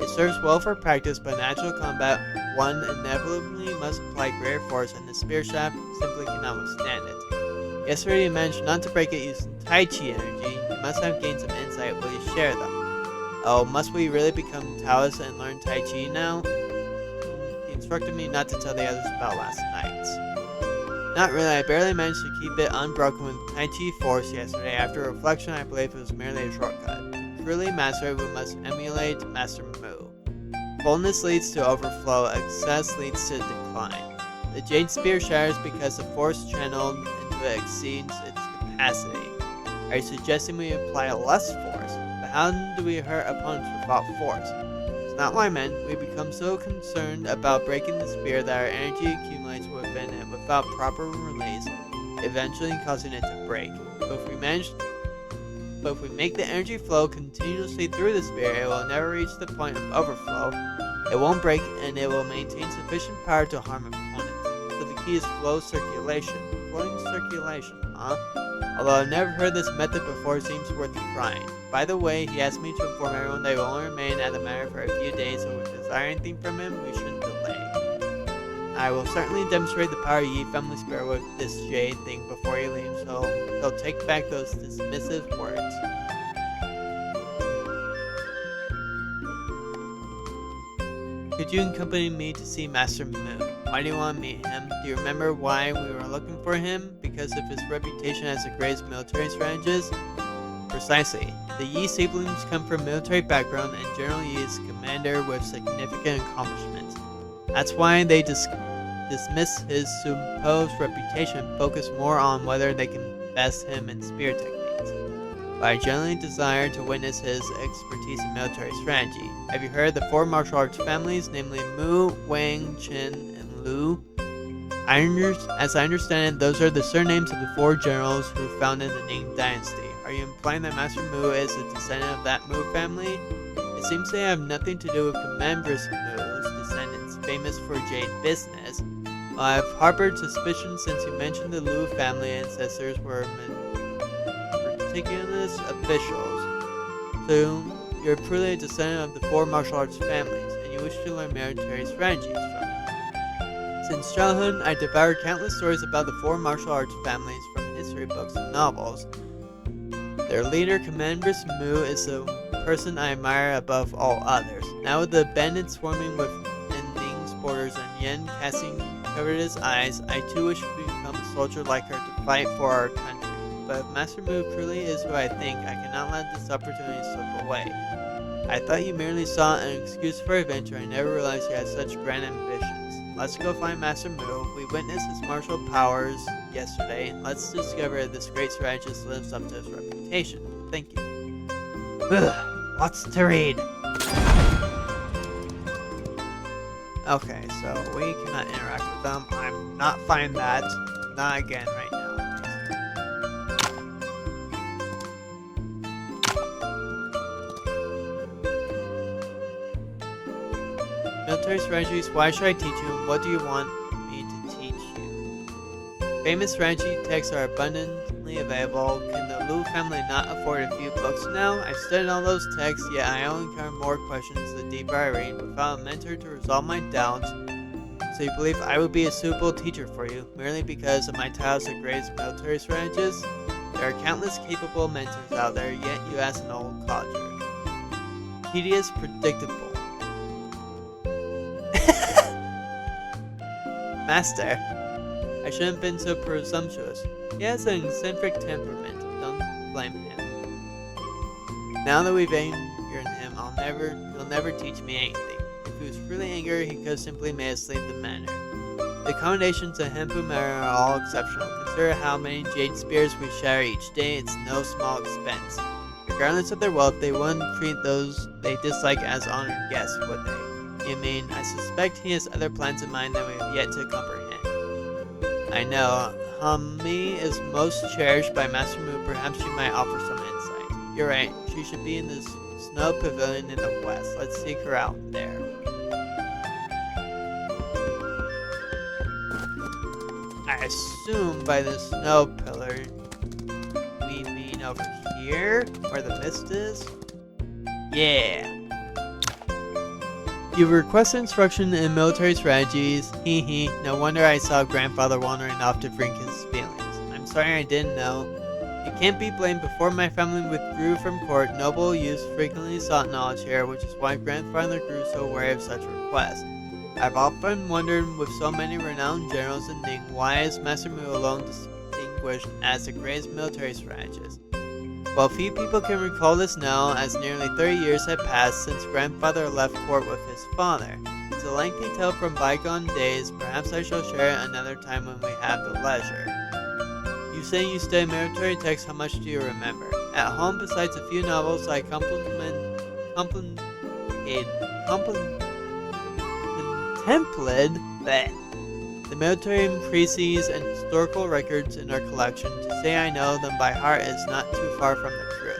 It serves well for practice, but natural combat, one inevitably must apply greater force, and the spear shaft simply cannot withstand it. Yesterday you mentioned not to break it using Tai Chi energy. You must have gained some insight. Will you share them? Oh, must we really become Taoists and learn Tai Chi now? He instructed me not to tell the others about last night. Not really. I barely managed to keep it unbroken with Tai Chi force yesterday. After reflection, I believe it was merely a shortcut. To truly master it, we must emulate Master Mu. Fullness leads to overflow, excess leads to decline. The Jade Spear shatters because the force channeled into it exceeds its capacity. Are you suggesting we apply less force? But how do we hurt opponents without force? It's not what I meant. We become so concerned about breaking the spear that our energy accumulates within it without proper release, eventually causing it to break. But if we make the energy flow continuously through the spear, it will never reach the point of overflow. It won't break, and it will maintain sufficient power to harm opponents. So the key is flow circulation. Flowing circulation, huh? Although I've never heard this method before, it seems worth trying. By the way, he asked me to inform everyone that he will only remain at the manor for a few days, so if we desire anything from him, we shouldn't delay. I will certainly demonstrate the power Yi family spare with this jade thing before he leaves, so he'll take back those dismissive words. Could you accompany me to see Master Mu? Why do you want to meet him? Do you remember why we were looking for him? Because of his reputation as the greatest military strategist? Precisely. The Yi siblings come from military background, and General Yi is a commander with significant accomplishments. That's why they dismiss his supposed reputation and focus more on whether they can best him in spear techniques. But I generally desire to witness his expertise in military strategy. Have you heard of the four martial arts families, namely Mu, Wang, Qin, and Lu? As I understand it, those are the surnames of the four generals who founded the Ning dynasty. Are you implying that Master Mu is a descendant of that Mu family? It seems they have nothing to do with Commandress Mu's descendants, famous for jade business. I've harbored suspicion since you mentioned the Lu family ancestors were meticulous officials. So you're truly a descendant of the four martial arts families, and you wish to learn military strategies from them. Since childhood, I devoured countless stories about the four martial arts families from history books and novels. Their leader, Commandress Mu, is the person I admire above all others. Now with the bandits swarming within Ning's borders and Yen casting covered his eyes, I too wish to become a soldier like her to fight for our country. But if Master Mu truly is who I think, I cannot let this opportunity slip away. I thought you merely saw an excuse for adventure. I never realized you had such grand ambitions. Let's go find Master Mu. We witnessed his martial powers yesterday. Let's discover if this great strategist lives up to his reputation. Thank you. Ugh, lots to read. Okay, so we cannot interact with them. I'm not finding that. Not again right now. Military strategies, why should I teach you? What do you want me to teach you? Famous strategy texts are abundantly available. Can the Lu family not afford a few books now? I've studied all those texts, yet I only encounter more questions the deeper I read. Without a mentor to resolve my doubts, so you believe I would be a suitable teacher for you, merely because of my title as the greatest military strategist? There are countless capable mentors out there, yet you ask an old codger. Tedious, predictable. Master, I shouldn't have been so presumptuous. He has an eccentric temperament. Don't blame him. Now that we've angered him, he'll never teach me anything. If he was really angry, he could have simply made us leave the manor. The accommodations at Hempu Manor are all exceptional. Consider how many jade spears we shatter each day. It's no small expense. Regardless of their wealth, they wouldn't treat those they dislike as honored guests, would they? You mean, I suspect he has other plans in mind that we have yet to comprehend. I know. Hami is most cherished by Master Mu. Perhaps she might offer some insight. You're right. She should be in this snow pavilion in the west. Let's seek her out there. I assume by the snow pillar we mean over here, where the mist is? Yeah. You request instruction in military strategies. Hee hee. No wonder I saw grandfather wandering off to drink his feelings. I'm sorry I didn't know. You can't be blamed. Before my family withdrew from court, noble youths frequently sought knowledge here, which is why grandfather grew so wary of such requests. I've often wondered, with so many renowned generals in Ning, why is Master Mu alone distinguished as the greatest military strategist? Well, few people can recall this now, as nearly 30 years have passed since grandfather left court with his father. It's a lengthy tale from bygone days. Perhaps I shall share it another time when we have the leisure. You say you study military texts. How much do you remember? At home, besides a few novels, I contemplated the military treatises and historical records in our collection. To say I know them by heart is not too far from the truth.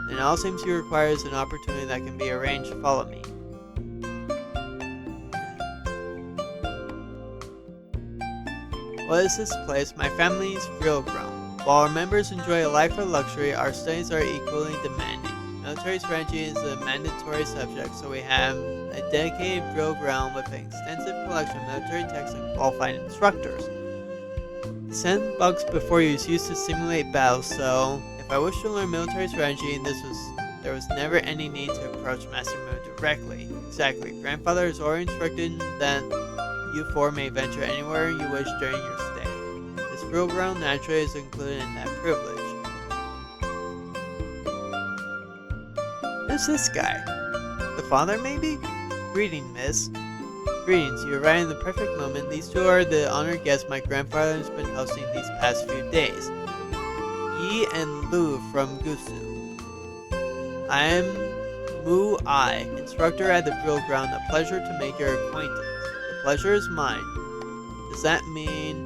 And it all seems to require an opportunity that can be arranged. Follow me. What is this place? My family's real grown. While our members enjoy a life of luxury, our studies are equally demanding. Military strategy is a mandatory subject, so we have a dedicated drill ground with an extensive collection of military texts and qualified instructors. The sandbox before you is used to simulate battles, so if I wish to learn military strategy, there was never any need to approach Master Mu directly. Exactly. Grandfather has already instructed that you four may venture anywhere you wish during your stay. This drill ground naturally is included in that privilege. Who's this guy? The father, maybe? Greeting, miss. Greetings, you arrived in the perfect moment. These two are the honored guests my grandfather has been hosting these past few days. Yi and Lu from Gusu. I am Mu Ai, instructor at the drill ground. A pleasure to make your acquaintance. The pleasure is mine. Does that mean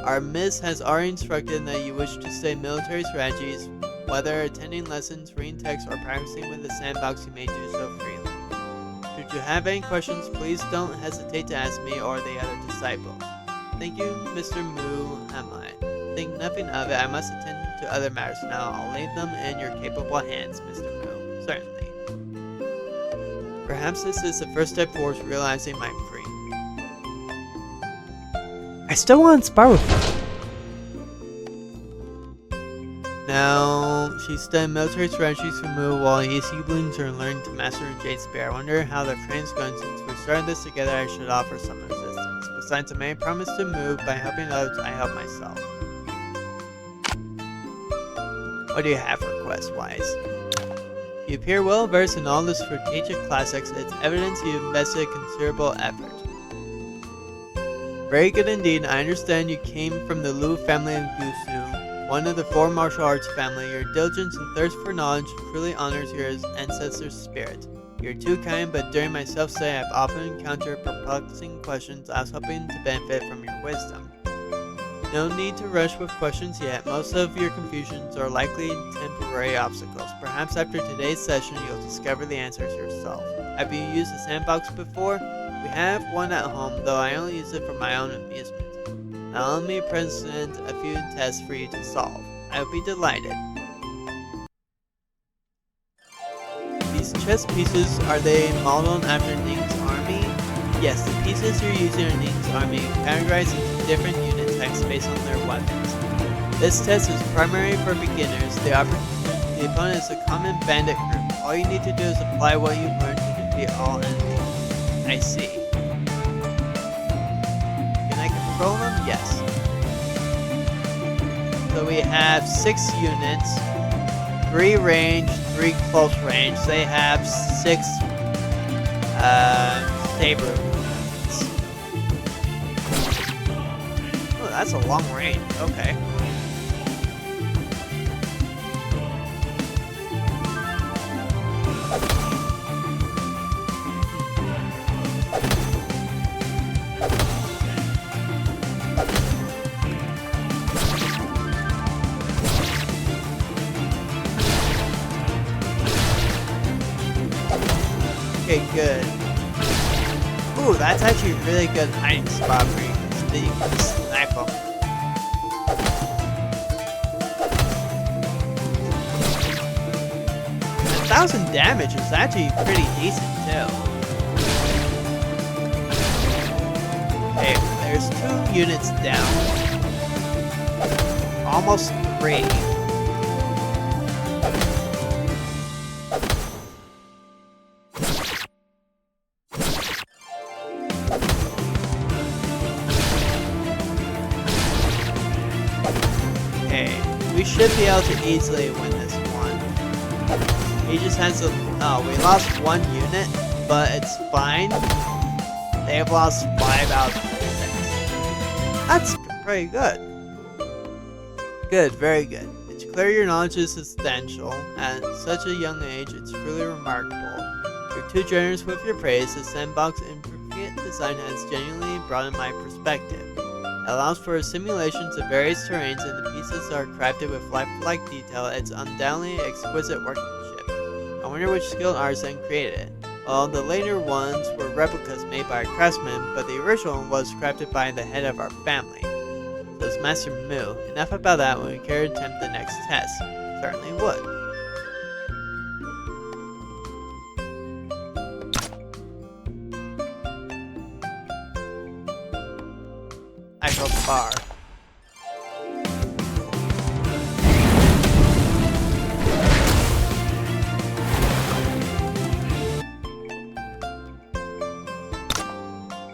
our miss has already instructed that you wish to study military strategies? Whether attending lessons, reading texts, or practicing with the sandbox, you may do so freely. Should you have any questions, please don't hesitate to ask me or the other disciples. Thank you, Mr. Mu Amai. Think nothing of it. I must attend to other matters now. I'll leave them in your capable hands, Mr. Mu. Certainly. Perhaps this is the first step towards realizing my dream. I still want to spar with her. Now, she studied military strategies for Mu while his siblings are learning to master the Jade Spear. I wonder how their training's going. Since we started this together, I should offer some assistance. Besides, I made a promise to move. By helping others, I help myself. What do you have for quest-wise? You appear well versed in all the strategic classics. It's evidence you've invested considerable effort. Very good indeed. I understand you came from the Lu family of Gusu, one of the four martial arts family. Your diligence and thirst for knowledge truly honors your ancestors' spirit. You're too kind, but during my self-study I've often encountered perplexing questions. I was hoping to benefit from your wisdom. No need to rush with questions yet. Most of your confusions are likely temporary obstacles. Perhaps after today's session you'll discover the answers yourself. Have you used the sandbox before? We have one at home, though I only use it for my own amusement. Now let me present a few tests for you to solve. I will be delighted. These chess pieces, are they modeled after Ning's army? Yes, the pieces you're using are Ning's army, categorized into different unit types based on their weapons. This test is primary for beginners. The opponent is a common bandit group. All you need to do is apply what you've learned to defeat all enemies. I see. Can I control them? Yes. So we have 6 units, 3 range, 3 close range. They have 6 saber units. Oh, that's a long range. Okay. Okay, good. Ooh, that's actually a really good hiding spot for you, so that you can snipe them. And 1,000 damage is actually pretty decent too. Okay, there's 2 units down. Almost 3. We should be able to easily win this one. He just has a... Oh, we lost 1 unit, but it's fine. They have lost 5 out of 6. That's pretty good. Good, very good. It's clear your knowledge is substantial. At such a young age, it's truly remarkable. You're too generous with your praise. The sandbox intricate design has genuinely broadened my perspective. It allows for simulations of various terrains, and the pieces are crafted with lifelike detail. It's undoubtedly exquisite workmanship. I wonder which skilled artisan created it. Well, the later ones were replicas made by a craftsman, but the original was crafted by the head of our family. Does Master Moo? Enough about that. When we care to attempt the next test. Certainly would. Echo bar.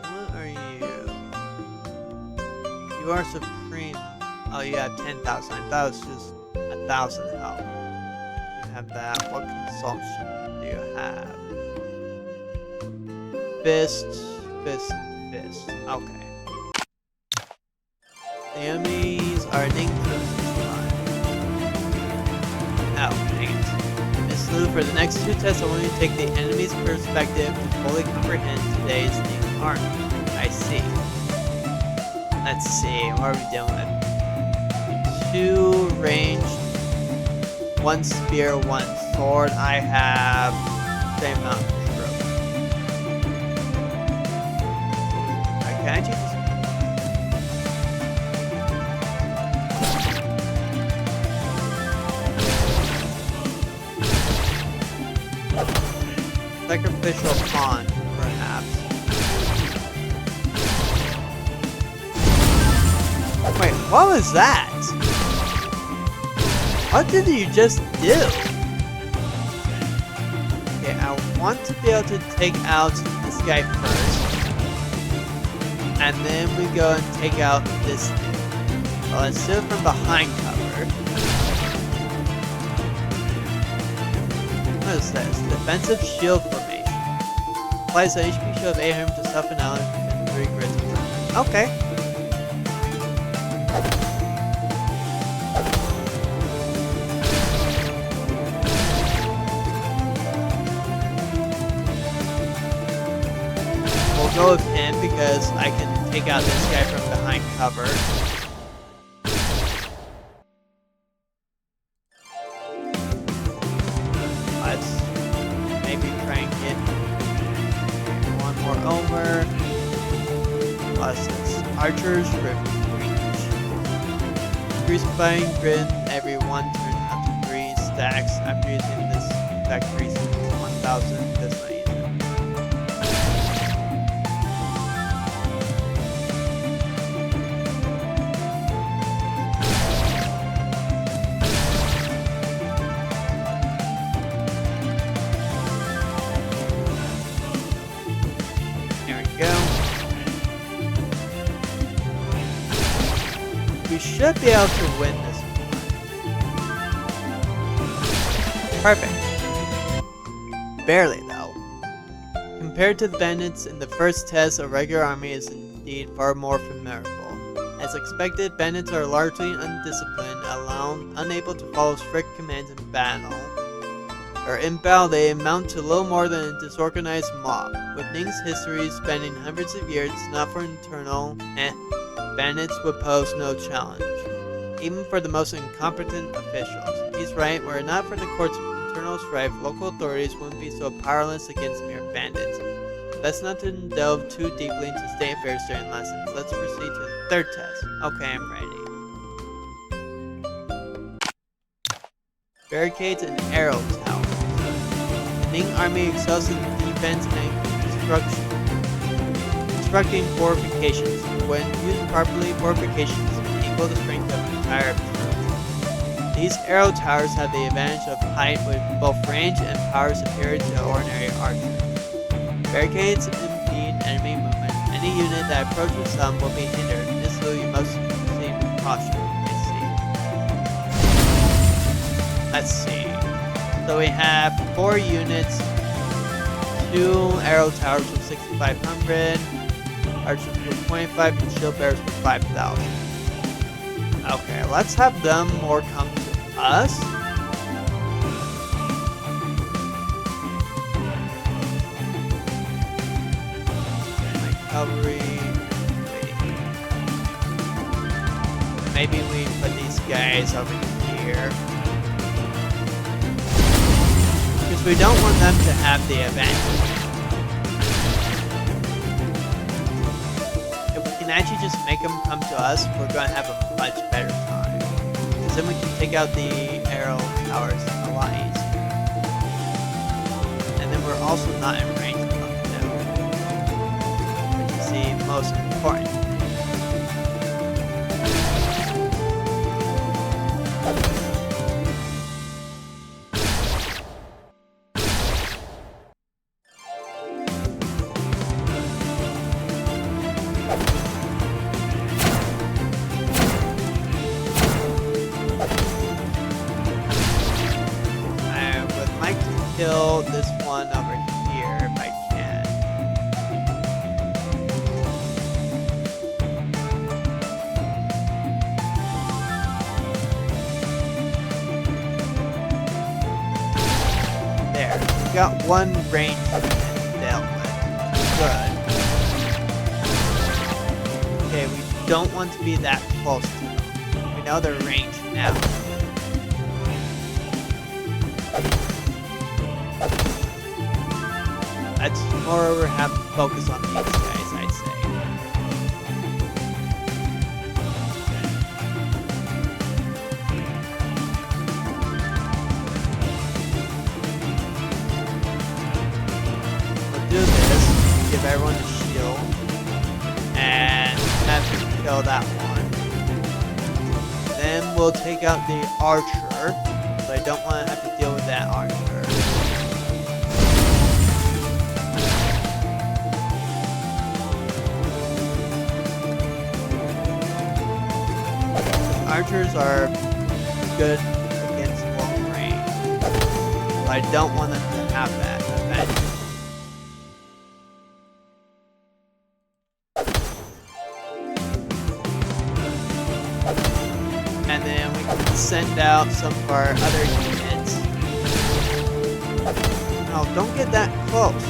What are you? You are supreme. Oh, you have 10,000. I thought it was just 1,000 health. You have that. What consumption do you have? Fist, fist, and fist. Okay. The enemies are an increasing line. Oh, dang it. Miss Lou, for the next 2 tests, I want you to take the enemy's perspective to fully comprehend today's new army. I see. Let's see, what are we dealing with? 2 ranged, 1 spear, 1 sword. I have same amount of stroke. Can I choose? Sacrificial pawn, perhaps. Wait, what was that? What did you just do? Okay, I want to be able to take out this guy first. And then we go and take out this dude. Well, let's do it from behind cover. What is this? Defensive shield formation. Applies the HP shield of 800 to self and ally within 3 grids of time. Okay. We'll go with him because I can take out this guy from behind cover. Let's maybe try and get one more over. Plus it's Archer's Rift Reach. Increase fighting grid every 1 turn up to 3 stacks. After using this effect increases 1,000. This not easy. We should be able to win this one. Perfect. Barely, though. Compared to the bandits in the first test, a regular army is indeed far more formidable. As expected, bandits are largely undisciplined, unable to follow strict commands in battle. In battle, they amount to little more than a disorganized mob. With Ning's history spanning hundreds of years, not for internal, bandits would pose no challenge, even for the most incompetent officials. He's right, were it not for the court's internal strife, local authorities wouldn't be so powerless against mere bandits. Best not to delve too deeply into state affairs during lessons. Let's proceed to the 3rd test. Okay, I'm ready. Barricades and arrow towers. The Ning army excels in defense and constructing fortifications. When used properly, fortifications can equal the strength of an entire troop. These arrow towers have the advantage of height with both range and power superior to ordinary archers. Barricades impede enemy movement. Any unit that approaches them will be hindered. This so you must proceed with caution. Let's see. So we have 4 units, 2 arrow towers with 6,500. Archers for 25 and shield bearers for 5,000. Okay, let's have them more come to us. My cavalry. Maybe we put these guys over here. Because we don't want them to have the advantage. can actually just make them come to us, we're going to have a much better time. Because then we can take out the arrow towers a lot easier. And then we're also not in range of them, which is the most important thing. Kill this one over here if I can. There, we got one range dealt with. Good. Okay, we don't want to be that close to them. We know their range now. Let's moreover have focus on these guys, I'd say. We'll do this, give everyone a shield, and have him kill that one. Then we'll take out the archer, so I don't want to have to deal with that archer. Archers are good against long range, but I don't want them to have that event. And then we can send out some of our other units. No, don't get that close.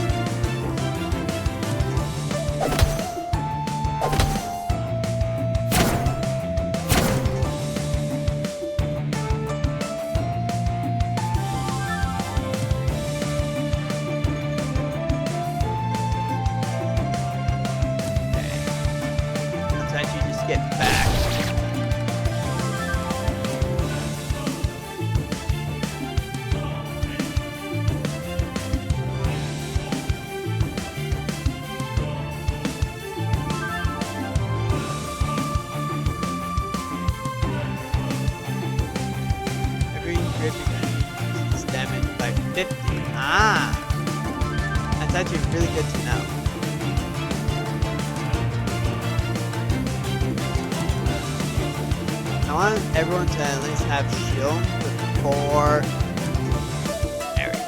Get back. Every grip is damaged by 50. Ah! That's actually really good to know. I want everyone to at least have shield before. There we go.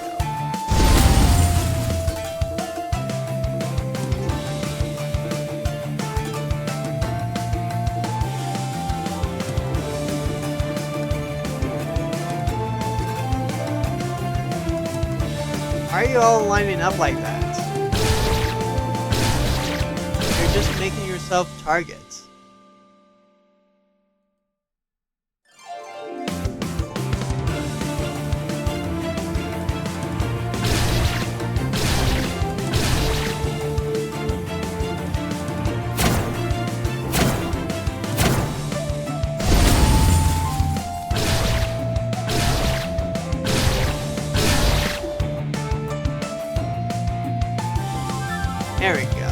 Why are you all lining up like that? You're just making yourself targets. There we go.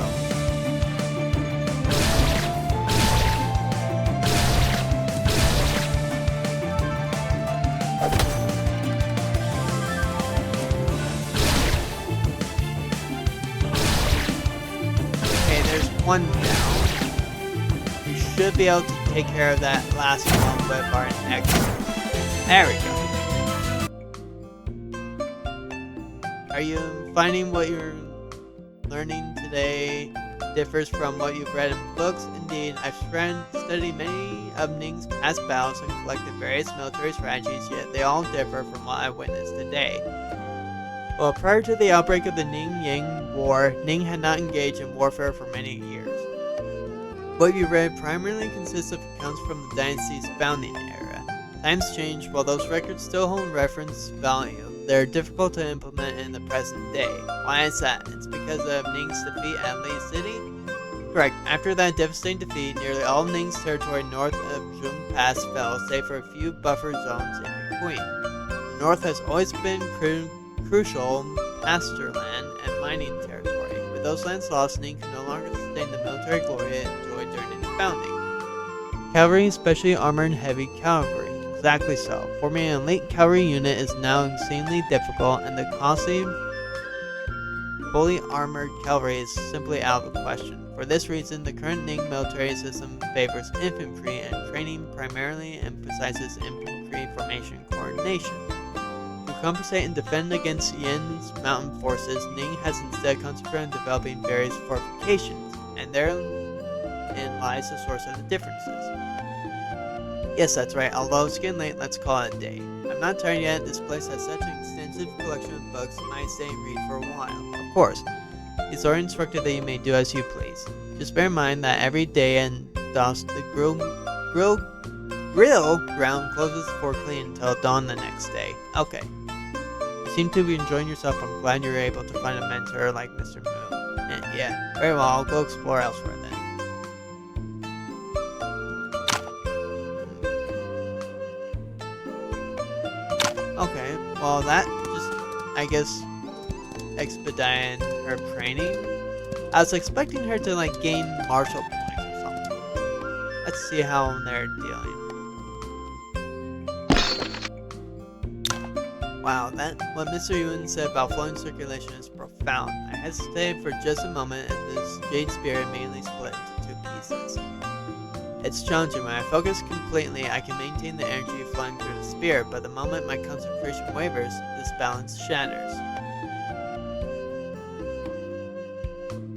Okay, there's one down. We should be able to take care of that last one with our next. There we go. Are you finding what you're learning today differs from what you've read in books? Indeed, I've studied many of Ning's past battles and collected various military strategies, yet they all differ from what I witnessed today. Well, prior to the outbreak of the Ning-Yang War, Ning had not engaged in warfare for many years. What you read primarily consists of accounts from the dynasty's founding era. Times change, while those records still hold reference value. They're difficult to implement in the present day. Why is that? It's because of Ning's defeat at Lei City? Correct. After that devastating defeat, nearly all Ning's territory north of Jung Pass fell, save for a few buffer zones in between. The north has always been crucial pasture land and mining territory. With those lands lost, Ning could no longer sustain the military glory it enjoyed during its founding. Cavalry, especially armored heavy cavalry. Exactly so. Forming an elite cavalry unit is now insanely difficult, and the costly, fully armored cavalry is simply out of the question. For this reason, the current Ning military system favors infantry, and training primarily emphasizes infantry formation coordination. To compensate and defend against Yan's mountain forces, Ning has instead concentrated on developing various fortifications, and therein lies the source of the differences. Yes, that's right, although it's getting late, let's call it a day. I'm not tired yet. This place has such an extensive collection of books, I might stay and read for a while. Of course, it's already instructed that you may do as you please. Just bear in mind that every day and dusk the grill ground closes for clean until dawn the next day. Okay. You seem to be enjoying yourself. I'm glad you were able to find a mentor like Mr. Moon. And yeah, very well, I'll go explore elsewhere then. Okay, well that just, I guess, expedited her training. I was expecting her to like gain martial points or something. Let's see how they're dealing. Wow, what Mr. Yun said about flowing circulation is profound. I hesitated for just a moment, and this jade spear immediately split into 2 pieces. It's challenging. When I focus completely, I can maintain the energy flowing through the spear, but the moment my concentration wavers, this balance shatters.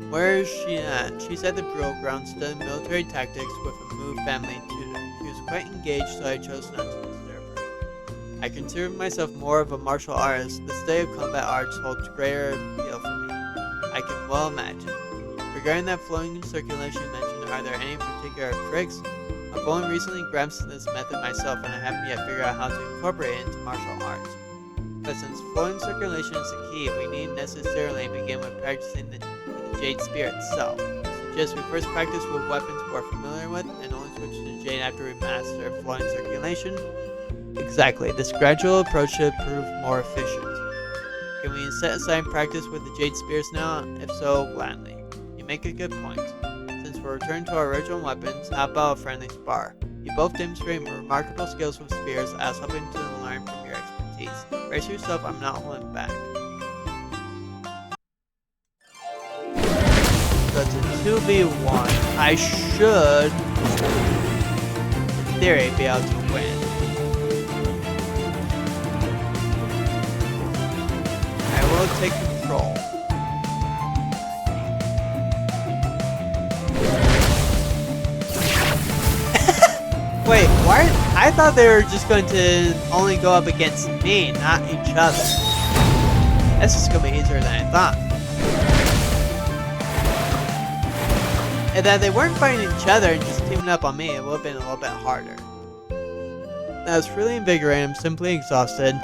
Where is she at? She's at the drill ground studying military tactics with a Mu family tutor. She was quite engaged, so I chose not to disturb her. I consider myself more of a martial artist. The study of combat arts holds greater appeal for me. I can well imagine. Regarding that flowing circulation you mentioned, are there any particular tricks? I've only recently grasped this method myself, and I haven't yet figured out how to incorporate it into martial arts. But since flowing circulation is the key, we need necessarily begin with practicing the jade spear itself. I suggest we first practice with weapons we're familiar with, and only switch to jade after we master flowing circulation. Exactly, this gradual approach should prove more efficient. Can we set aside practice with the jade spears now? If so, gladly. You make a good point. Since we're returned to our original weapons, how about a friendly spar? You both demonstrate remarkable skills with spears. I was hoping to learn from your expertise. Brace yourself, I'm not holding back. So it's a 2v1. I should, in theory, be able to win. I will take control. Wait, why? I thought they were just going to only go up against me, not each other. This is going to be easier than I thought. And that they weren't fighting each other and just teaming up on me, it would have been a little bit harder. That was really invigorating. I'm simply exhausted.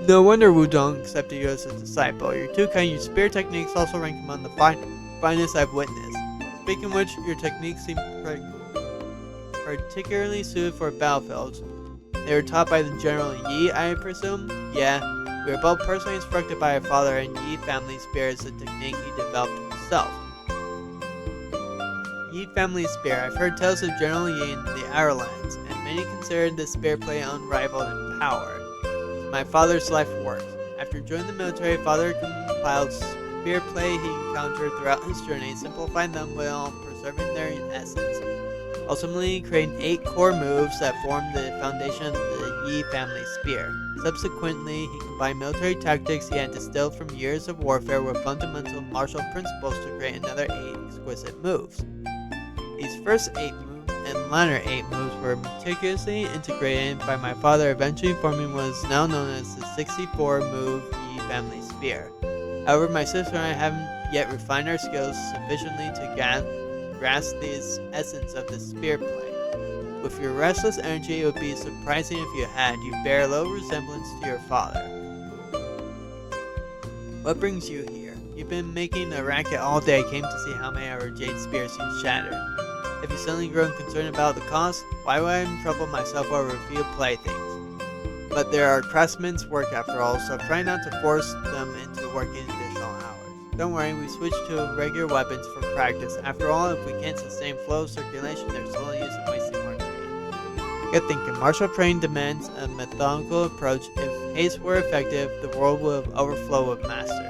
No wonder Wudong accepted you as a disciple. You're too kind. Your spear techniques also rank among the finest I've witnessed. Speaking of which, your techniques seem particularly suited for battlefields. They were taught by the General Yi, I presume? Yeah, we were both personally instructed by our father, and Yi family spear is a technique he developed himself. Yi family spear. I've heard tales of General Yi in the Outer Lands, and many consider this spear play unrivaled in power. It's my father's life work. After joining the military, father compiled spear play he encountered throughout his journey, simplified them while preserving their essence. Ultimately, creating 8 core moves that form the foundation of the Yi family spear. Subsequently, he combined military tactics he had distilled from years of warfare with fundamental martial principles to create another 8 exquisite moves. These first 8 moves and latter 8 moves were meticulously integrated by my father, eventually forming what is now known as the 64-move Yi family spear. However, my sister and I haven't yet refined our skills sufficiently to grasp the essence of the spear play. With your restless energy, it would be surprising if you had. You bear little resemblance to your father. What brings you here? You've been making a racket all day. Came to see how many of our jade spears you shattered. Have you suddenly grown concerned about the cost? Why would I trouble myself over a few playthings? But there are craftsmen's work after all, so try not to force them into working additional hours. Don't worry, we switched to regular weapons for practice. After all, if we can't sustain flow of circulation, there's little use in wasting more trade. Good thinking. Martial training demands a methodical approach. If haste were effective, the world would overflow with masters.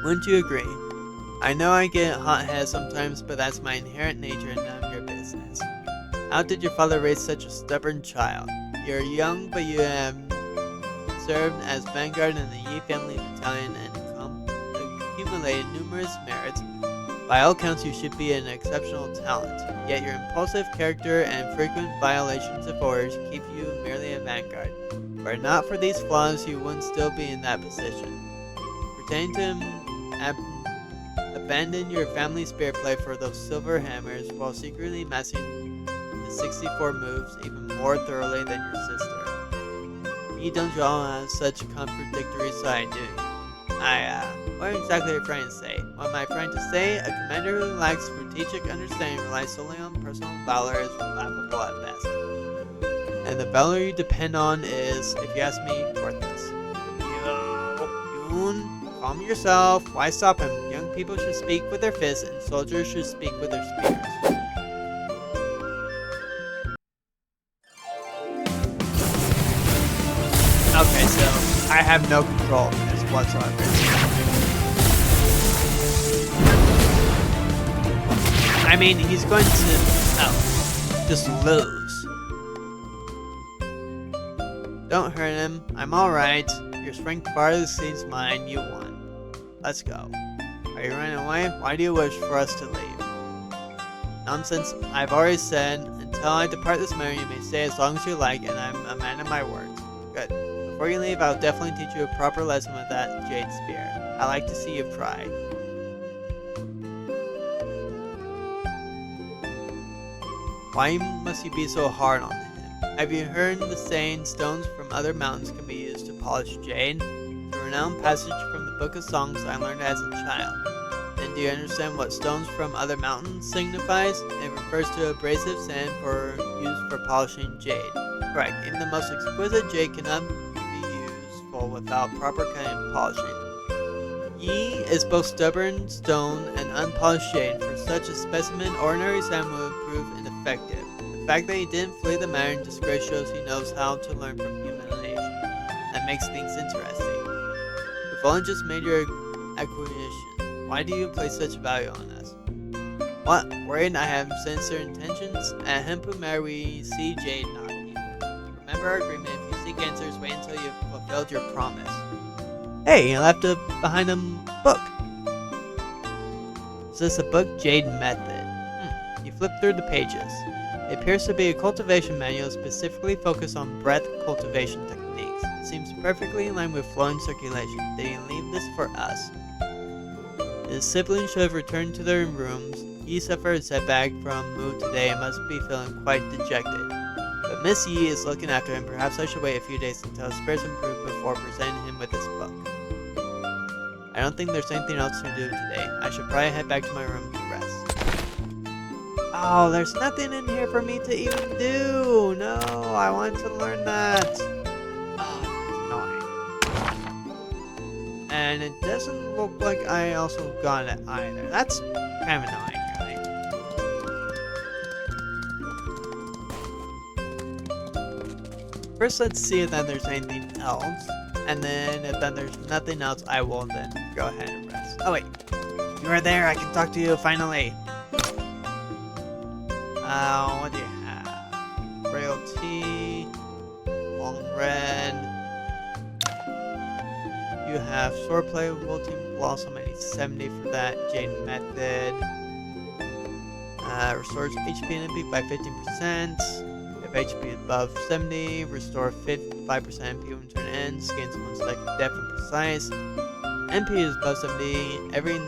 Wouldn't you agree? I know I get hot-headed sometimes, but that's my inherent nature and none of your business. How did your father raise such a stubborn child? You're young, but you have served as vanguard in the Yi family battalion and accumulated numerous merits. By all counts, you should be an exceptional talent. Yet your impulsive character and frequent violations of orders keep you merely a vanguard. Were it not for these flaws, you wouldn't still be in that position. Pretending to abandon your family spirit play for those silver hammers while secretly mastering the 64 moves even more thoroughly than your sister. You don't all have such contradictory side, do you? What exactly are you trying to say? What am I trying to say? A commander who lacks strategic understanding relies solely on personal valor is laughable at best. And the valor you depend on is, if you ask me, worthless. Yoon, calm yourself. Why stop him? Young people should speak with their fists and soldiers should speak with their spears. Okay, so I have no control of this whatsoever. I mean, he's going to just lose. Don't hurt him. I'm alright. Your strength far exceeds mine. You won. Let's go. Are you running away? Why do you wish for us to leave? Nonsense. I've already said, until I depart this matter, you may stay as long as you like, and I'm a man of my words. Good. Before you leave, I'll definitely teach you a proper lesson with that jade spear. I like to see you try. Why must you be so hard on him? Have you heard the saying, stones from other mountains can be used to polish jade? It's a renowned passage from the Book of Songs I learned as a child. And do you understand what stones from other mountains signifies? It refers to abrasive sand used for polishing jade. Correct. Even the most exquisite jade cannot be useful without proper cutting and polishing. Yi is both stubborn stone and unpolished jade. For such a specimen, ordinary sand would prove ineffective. The fact that he didn't flee the matter in disgrace shows he knows how to learn from humiliation. That makes things interesting. We've only just made your acquisition. Why do you place such value on us? What? Worried I have sinister intentions? At Hempu Matter we see jade, not people. Remember our agreement, if you seek answers, wait until you've fulfilled your promise. Hey, you left behind a book. Is this a book? Jade Method. You flip through the pages. It appears to be a cultivation manual specifically focused on breath cultivation techniques. It seems perfectly in line with flowing circulation. Did you leave this for us? His siblings should have returned to their rooms. Yi suffered a setback from Mu today and must be feeling quite dejected. But Miss Yi is looking after him. Perhaps I should wait a few days until his spirits improve before presenting him with this book. I don't think there's anything else to do today. I should probably head back to my room to rest. Oh, there's nothing in here for me to even do. No, I want to learn that. Oh, that's annoying. And it doesn't look like I also got it either. That's kind of annoying, really. First, let's see if then there's anything else. And then if then there's nothing else, I will then go ahead and rest. Oh wait, you are there. I can talk to you finally. What do you have? Frailty, Long Red. You have Swordplay, Wilting Blossom, I need 70 for that. Jade Method. Restores HP and MP by 15%. If HP above 70, restore 5% MP when turn ends. Gains one stack of depth and precise. MP is above 70. Every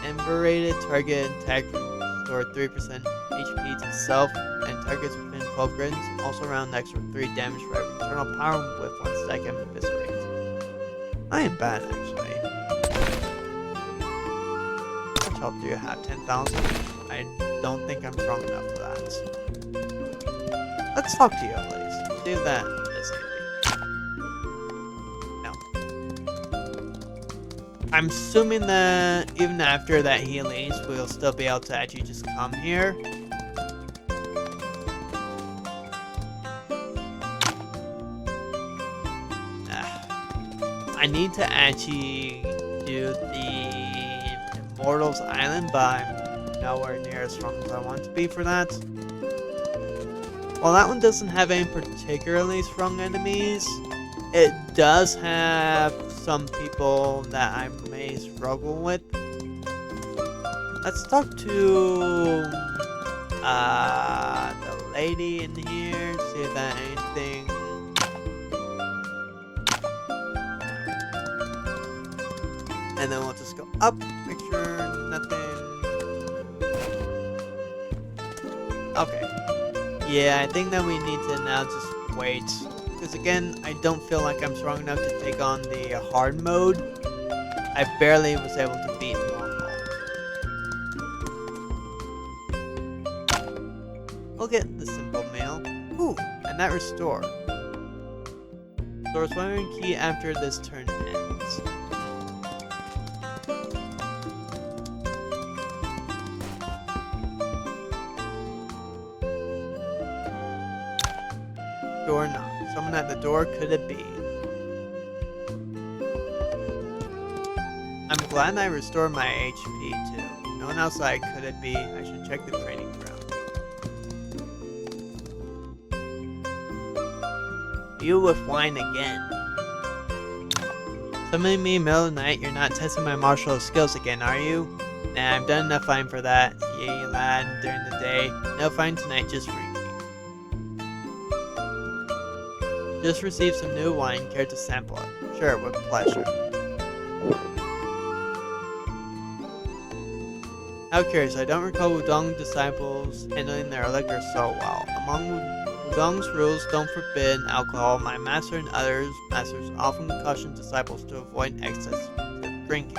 Emberated target attack restore 3% HP to self, and targets within 12 grins. Also around extra 3 damage for every eternal power with 1 second eviscerate. I am bad, actually. How much health do you have? 10,000? I don't think I'm strong enough for that. Let's talk to you at least. See if that is anything. No. I'm assuming that even after that he leaves, we'll still be able to actually just come here. I need to actually do the Immortals Island, but I'm nowhere near as strong as I want to be for that. While that one doesn't have any particularly strong enemies, it does have some people that I may struggle with. Let's talk to the lady in here, see if that anything. And then we'll just go up, make sure nothing. Okay. Yeah, I think that we need to now just wait. Because again, I don't feel like I'm strong enough to take on the hard mode. I barely was able to beat normal. We'll get the simple meal. Ooh, and that restore. Restores 1 key after this turn ends. Door knock. Someone at the door, could it be? I'm glad I restored my HP too. No one else like, could it be? I should check the training ground. You with wine again. Summoning me in the middle of the night, you're not testing my martial skills again, are you? Nah, I've done enough fighting for that. Yay, lad, during the day. No fighting tonight, just drinking. Just received some new wine, care to sample it? Sure, with pleasure. How curious, I don't recall Wudong disciples handling their liquor so well. Among Wudong's rules, don't forbid alcohol. My master and others masters often caution disciples to avoid excessive drinking.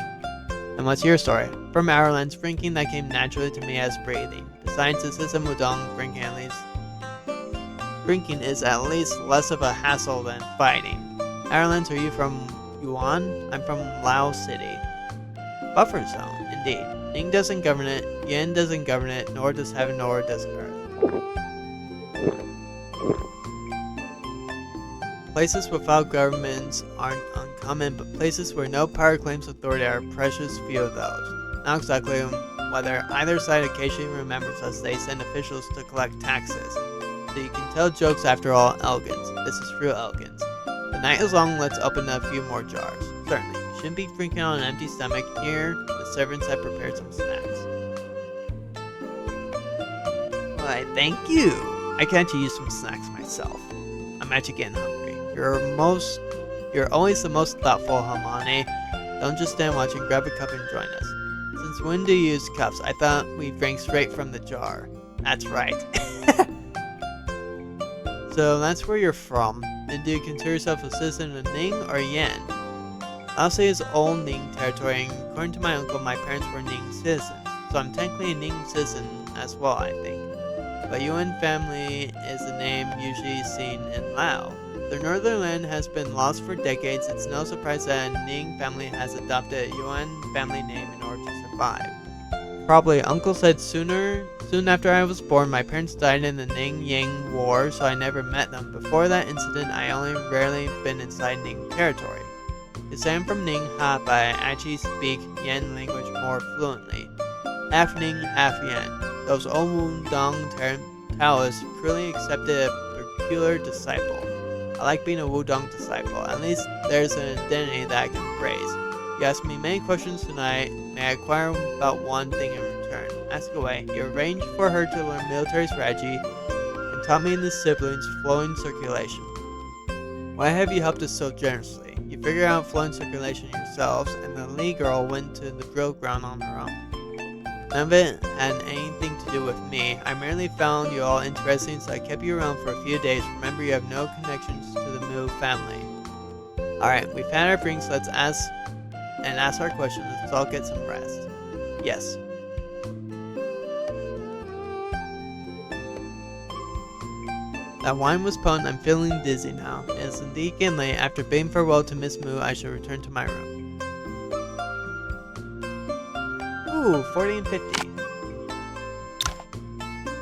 And what's your story? From Ireland, drinking that came naturally to me as breathing. Besides, this is a Wudong drinking at least. Drinking is at least less of a hassle than fighting. Ireland, are you from Yuan? I'm from Lao City. Buffer zone, indeed. Ning doesn't govern it, Yen doesn't govern it, nor does heaven, nor does earth. Places without governments aren't uncommon, but places where no power claims authority are precious few of those. Not exactly whether either side occasionally remembers us, they send officials to collect taxes. So you can tell jokes after all, elegance. This is true elegance. The night is long, let's open a few more jars. Certainly, you shouldn't be drinking on an empty stomach. Here, the servants have prepared some snacks. Why, thank you. I can actually use some snacks myself. I'm actually getting hungry. You're always the most thoughtful, Hamane. Don't just stand watching, grab a cup and join us. Since when do you use cups? I thought we drank straight from the jar. That's right. So that's where you're from. And do you consider yourself a citizen of Ning or Yen? Lao City is old Ning territory, and according to my uncle, my parents were Ning citizens. So I'm technically a Ning citizen as well, I think. But Yuan family is a name usually seen in Lao. The northern land has been lost for decades. It's no surprise that a Ning family has adopted a Yuan family name in order to survive. Probably uncle said soon after I was born, my parents died in the Ning-Yang War, so I never met them. Before that incident, I only rarely been inside Ning territory. You say I'm from Ning, but I actually speak Yen language more fluently. Half Ning, half Yen. Those old Wudong Taoists cruelly accepted a peculiar disciple. I like being a Wudong disciple. At least there's an identity that I can praise. You asked me many questions tonight. May I inquire about one thing in return? Ask away. You arranged for her to learn military strategy and taught me and the siblings flowing circulation. Why have you helped us so generously? You figured out flowing circulation yourselves, and the Lee girl went to the drill ground on her own. None of it had anything to do with me. I merely found you all interesting, so I kept you around for a few days. Remember, you have no connections to the Moo family. Alright, we've had our drinks. Let's ask our questions. Let's all get some rest. Yes. That wine was potent. I'm feeling dizzy now. It is indeed getting late. After bidding farewell to Miss Moo, I shall return to my room. Ooh, 40 and 50.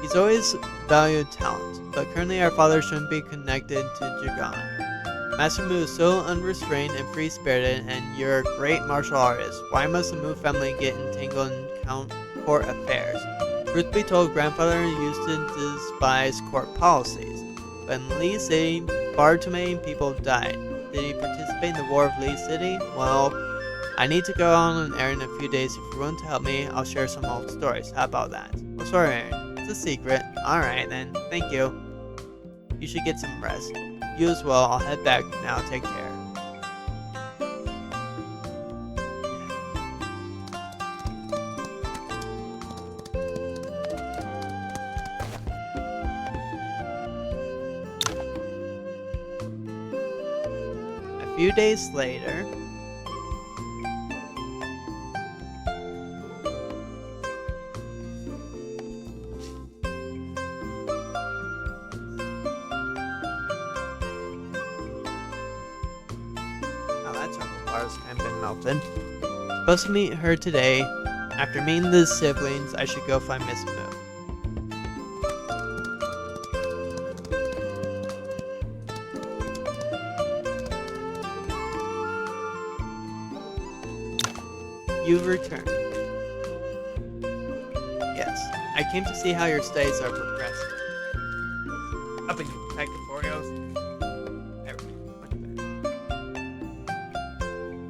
He's always valued talent, but currently our father shouldn't be connected to Jagan. Master Moo is so unrestrained and free-spirited, and you're a great martial artist. Why must the Moo family get entangled in court affairs? Truth be told, grandfather used to despise court policies, but in Lee City, far too many people died. Did he participate in the War of Lee City? Well, I need to go on an errand in a few days. If you're willing to help me, I'll share some old stories. How about that? What sort of errand? It's a secret. Alright then, thank you. You should get some rest. You as well. I'll head back now. Take care. A few days later, kind of been melted. Supposed to meet her today. After meeting the siblings, I should go find Miss Moo. You've returned. Yes, I came to see how your studies are progressing. Up in your protective Oreos.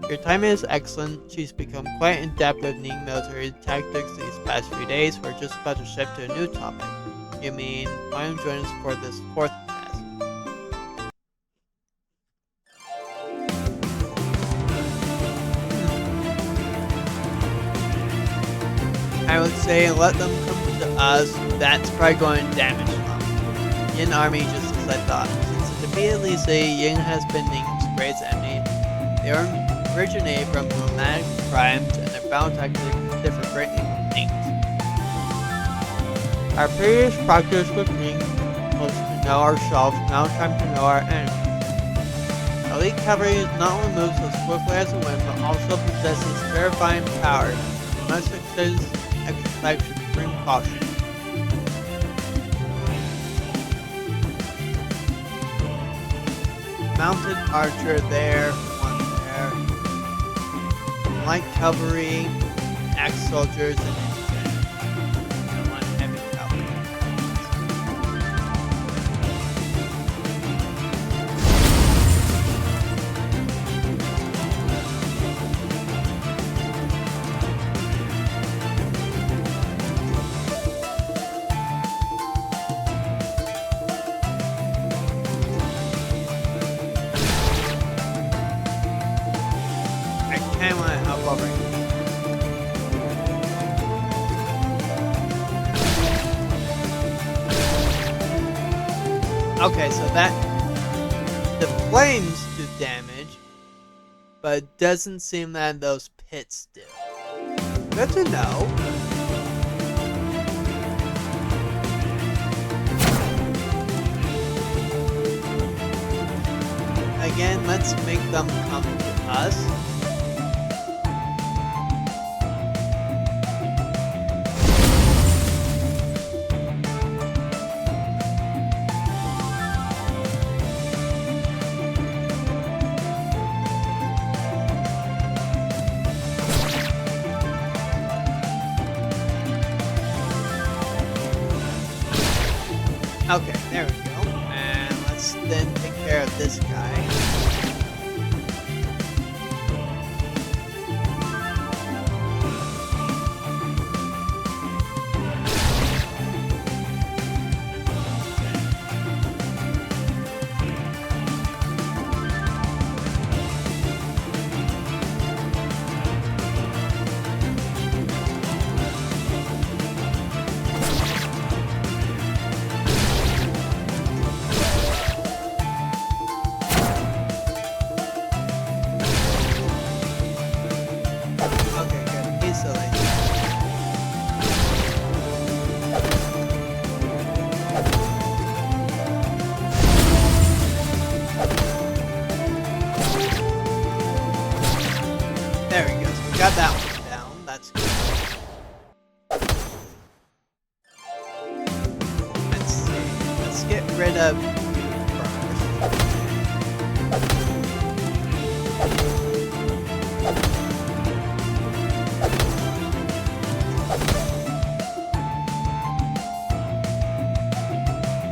Your timing is excellent. She's become quite adept with neat military tactics these past few days. We're just about to shift to a new topic. You mean, why don't you join us for this fourth test? I would say let them come to us. That's probably going to damage them. Yin Army, just as I thought. Since the defeat of Lee City, Yin has been Ning's greatest enemy. They originate from nomadic tribes, and their battle tactics differ greatly from Ning's. Our previous practice with Ning was to know ourselves. Now it's time to know our enemy. Elite cavalry not only moves as swiftly as the wind, but also possesses terrifying power. We must exercise supreme caution. Mounted archer there. Light cavalry, axe soldiers, and infantry. And one heavy cavalry. I want to help over here. Okay, so that the flames do damage, but it doesn't seem that those pits do. Good to know. Again, let's make them come to us. Okay, there we go. And let's then take care of this guy. get rid of you first.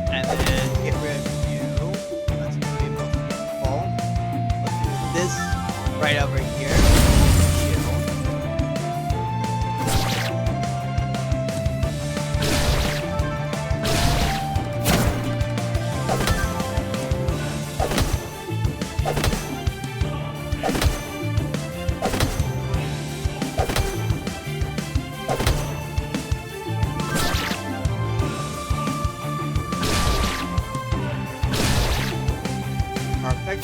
And then get rid of you. That's gonna be most useful. Let's do this right over here. Perfect.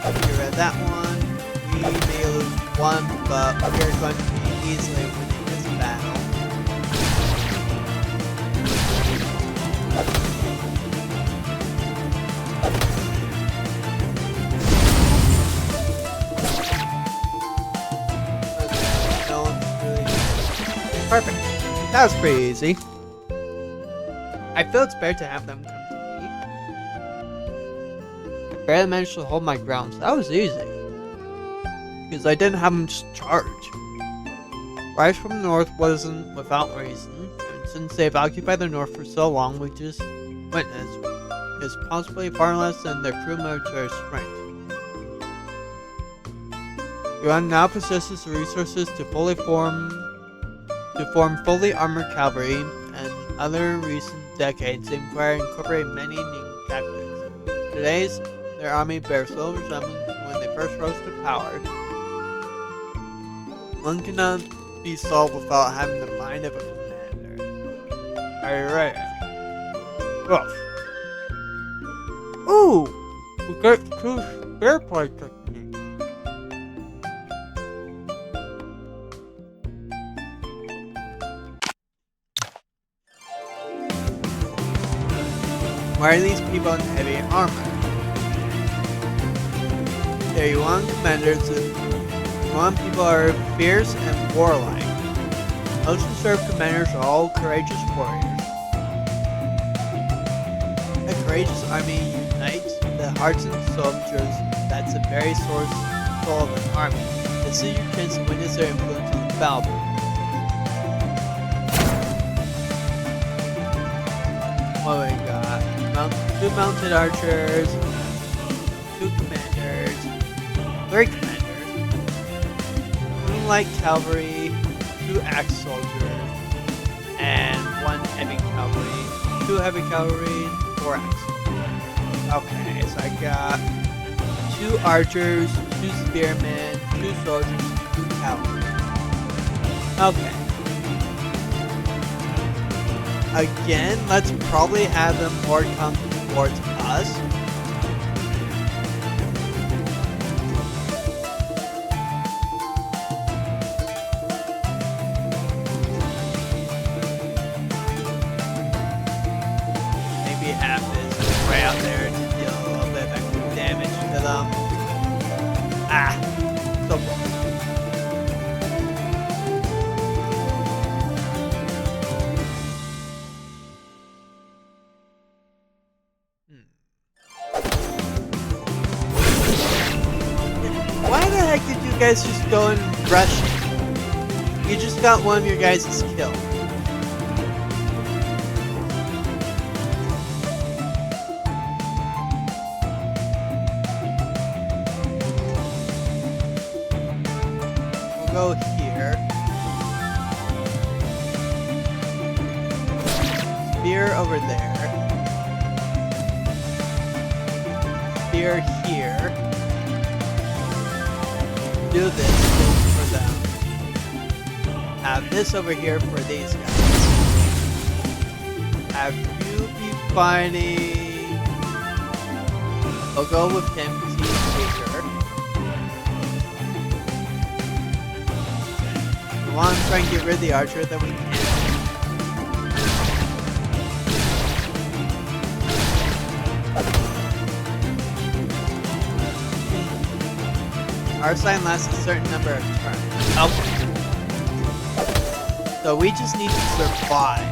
Get rid of that one. We may lose one, but we are going to be easily winning this battle. Okay, no one's really... Perfect. That was pretty easy. I feel it's better to have them come to me. I barely managed to hold my ground, so that was easy. Because I didn't have them charge. Rise from the north wasn't without reason, and since they've occupied the north for so long, we just witnessed is possibly far less than their true military strength. Yuan now possesses the resources to form fully armored cavalry, and other recent decades incorporate many new tactics. Today's their army bears little resemblance to when they first rose to power. One cannot be solved without having the mind of a commander. Are you ready? Rough. Ooh! We got 2 spare play techniques. Why are these people in heavy armor? There you want commanders. Yuan people are fierce and warlike. Most who serve commanders are all courageous warriors. A courageous army unites the hearts and soldiers. That's the very soul of an army. This is your chance to witness their influence on the battlefield. What we got? 2 mounted archers, 2 commanders, 3 commanders, 2 light cavalry, 2 axe soldiers, and 1 heavy cavalry, 2 heavy cavalry, 4 axe soldiers. Okay, so I got 2 archers, 2 spearmen, 2 soldiers, 2 cavalry. Okay. Again, let's probably have them more come towards us. Maybe have this right out there to deal a little bit of extra damage to them. Ah, so close. Why the heck did you guys just go and rush it? You just got one of your guys' kill. We'll go here. Spear over there. Spear here. Do this for them. Have this over here for these guys. Have you be fighting. I'll go with him because he's weaker. We want to try and get rid of the archer that we can. Our sign lasts a certain number of turns. Okay. So we just need to survive.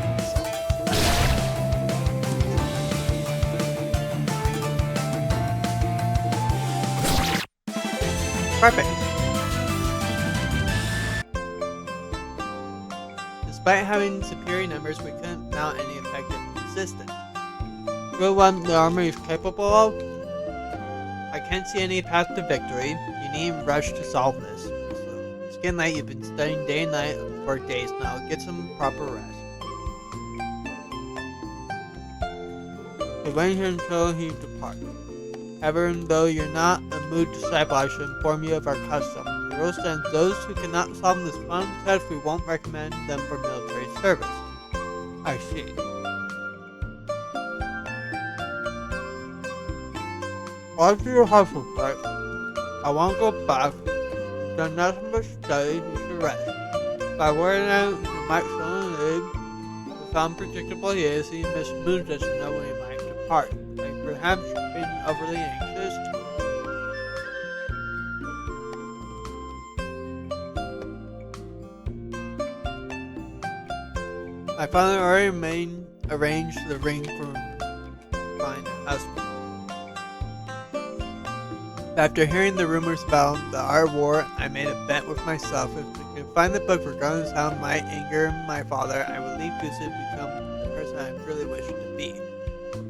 Perfect. Despite having superior numbers, we couldn't mount any effective resistance. For what the army is capable of, I can't see any path to victory. You needn't rush to solve this. So, it's getting late. You've been studying day and night for days now. Get some proper rest. He waited here until he departed. However, though you're not a mood disciple, I should inform you of our custom. The rule stands: those who cannot solve this final test, we won't recommend them for military service. I see. Why do you have to break? I won't go back. You've done nothing but study. You should rest. By wearing out, you might show an lead. With how unpredictable he is, he Miss Moon doesn't know when he might depart. And perhaps you've been overly anxious. My father already arranged the ring for my husband. After hearing the rumors about the art war, I made a bet with myself. If we could find the book, regardless of how it might anger my father, I would leave Gusu to become the person I really wished to be.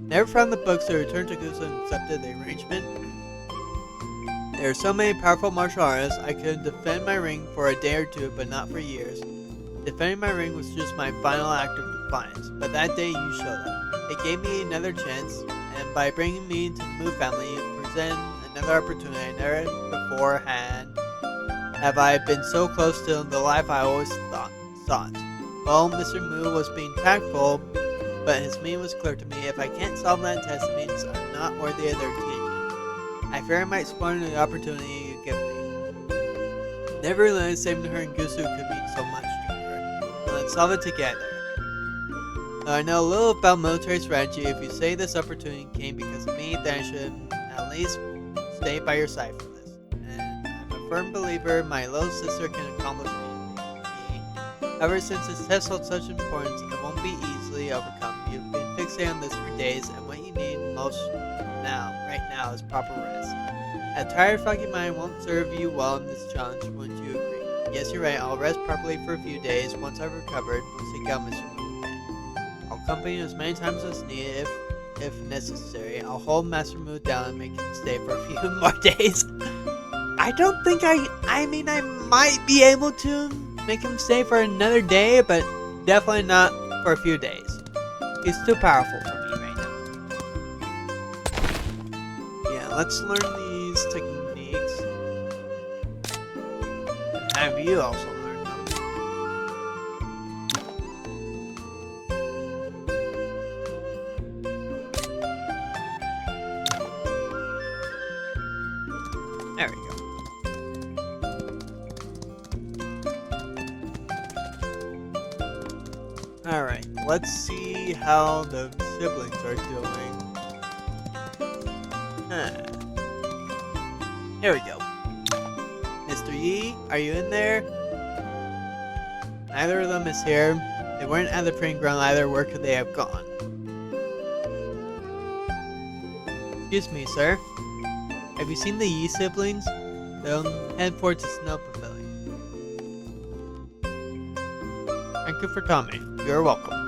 Never found the book, so I returned to Gusu and accepted the arrangement. There are so many powerful martial artists, I could defend my ring for a day or two, but not for years. Defending my ring was just my final act of defiance, but that day you showed up. It gave me another chance, and by bringing me into the Mu family, it presented another opportunity I never before had. Have I been so close to the life I always sought? Well, Mr. Mu was being tactful, but his meaning was clear to me. If I can't solve that test, it means I'm not worthy of their teaching. I fear I might squander the opportunity you give me. Never realized saving her and Gusu could mean so much to her. So let's solve it together. Though I know a little about military strategy, if you say this opportunity came because of me, then I should at least stay by your side for this. And I'm a firm believer my little sister can accomplish anything. However, since this test holds such importance, it won't be easily overcome. You've been fixated on this for days, and what you need most right now, is proper rest. A tired, foggy mind won't serve you well in this challenge, wouldn't you agree? Yes, you're right. I'll rest properly for a few days. Once I've recovered, we'll seek out Mr. Moon again. I'll accompany you as many times as needed if necessary. I'll hold Master Mu down and make him stay for a few more days. I don't think I mean, I might be able to make him stay for another day, but definitely not for a few days. He's too powerful for me right now. Yeah, let's learn these techniques. And have you also learn them. There we go. Alright, let's see how the siblings are doing. Here we go. Mr. Yi, are you in there? Neither of them is here. They weren't at the training ground either. Where could they have gone? Excuse me, sir. Have you seen the Yi siblings? They'll head towards the snow pavilion. Thank you for coming. You're welcome.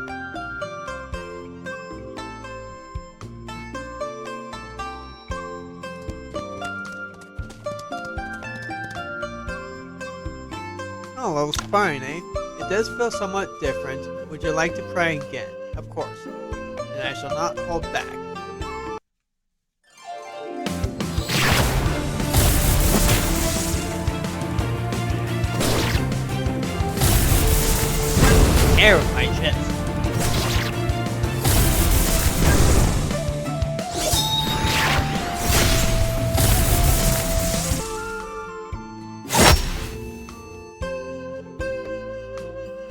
Oh, that was fine, eh? It does feel somewhat different. Would you like to try again? Of course. And I shall not hold back. Air with my chest.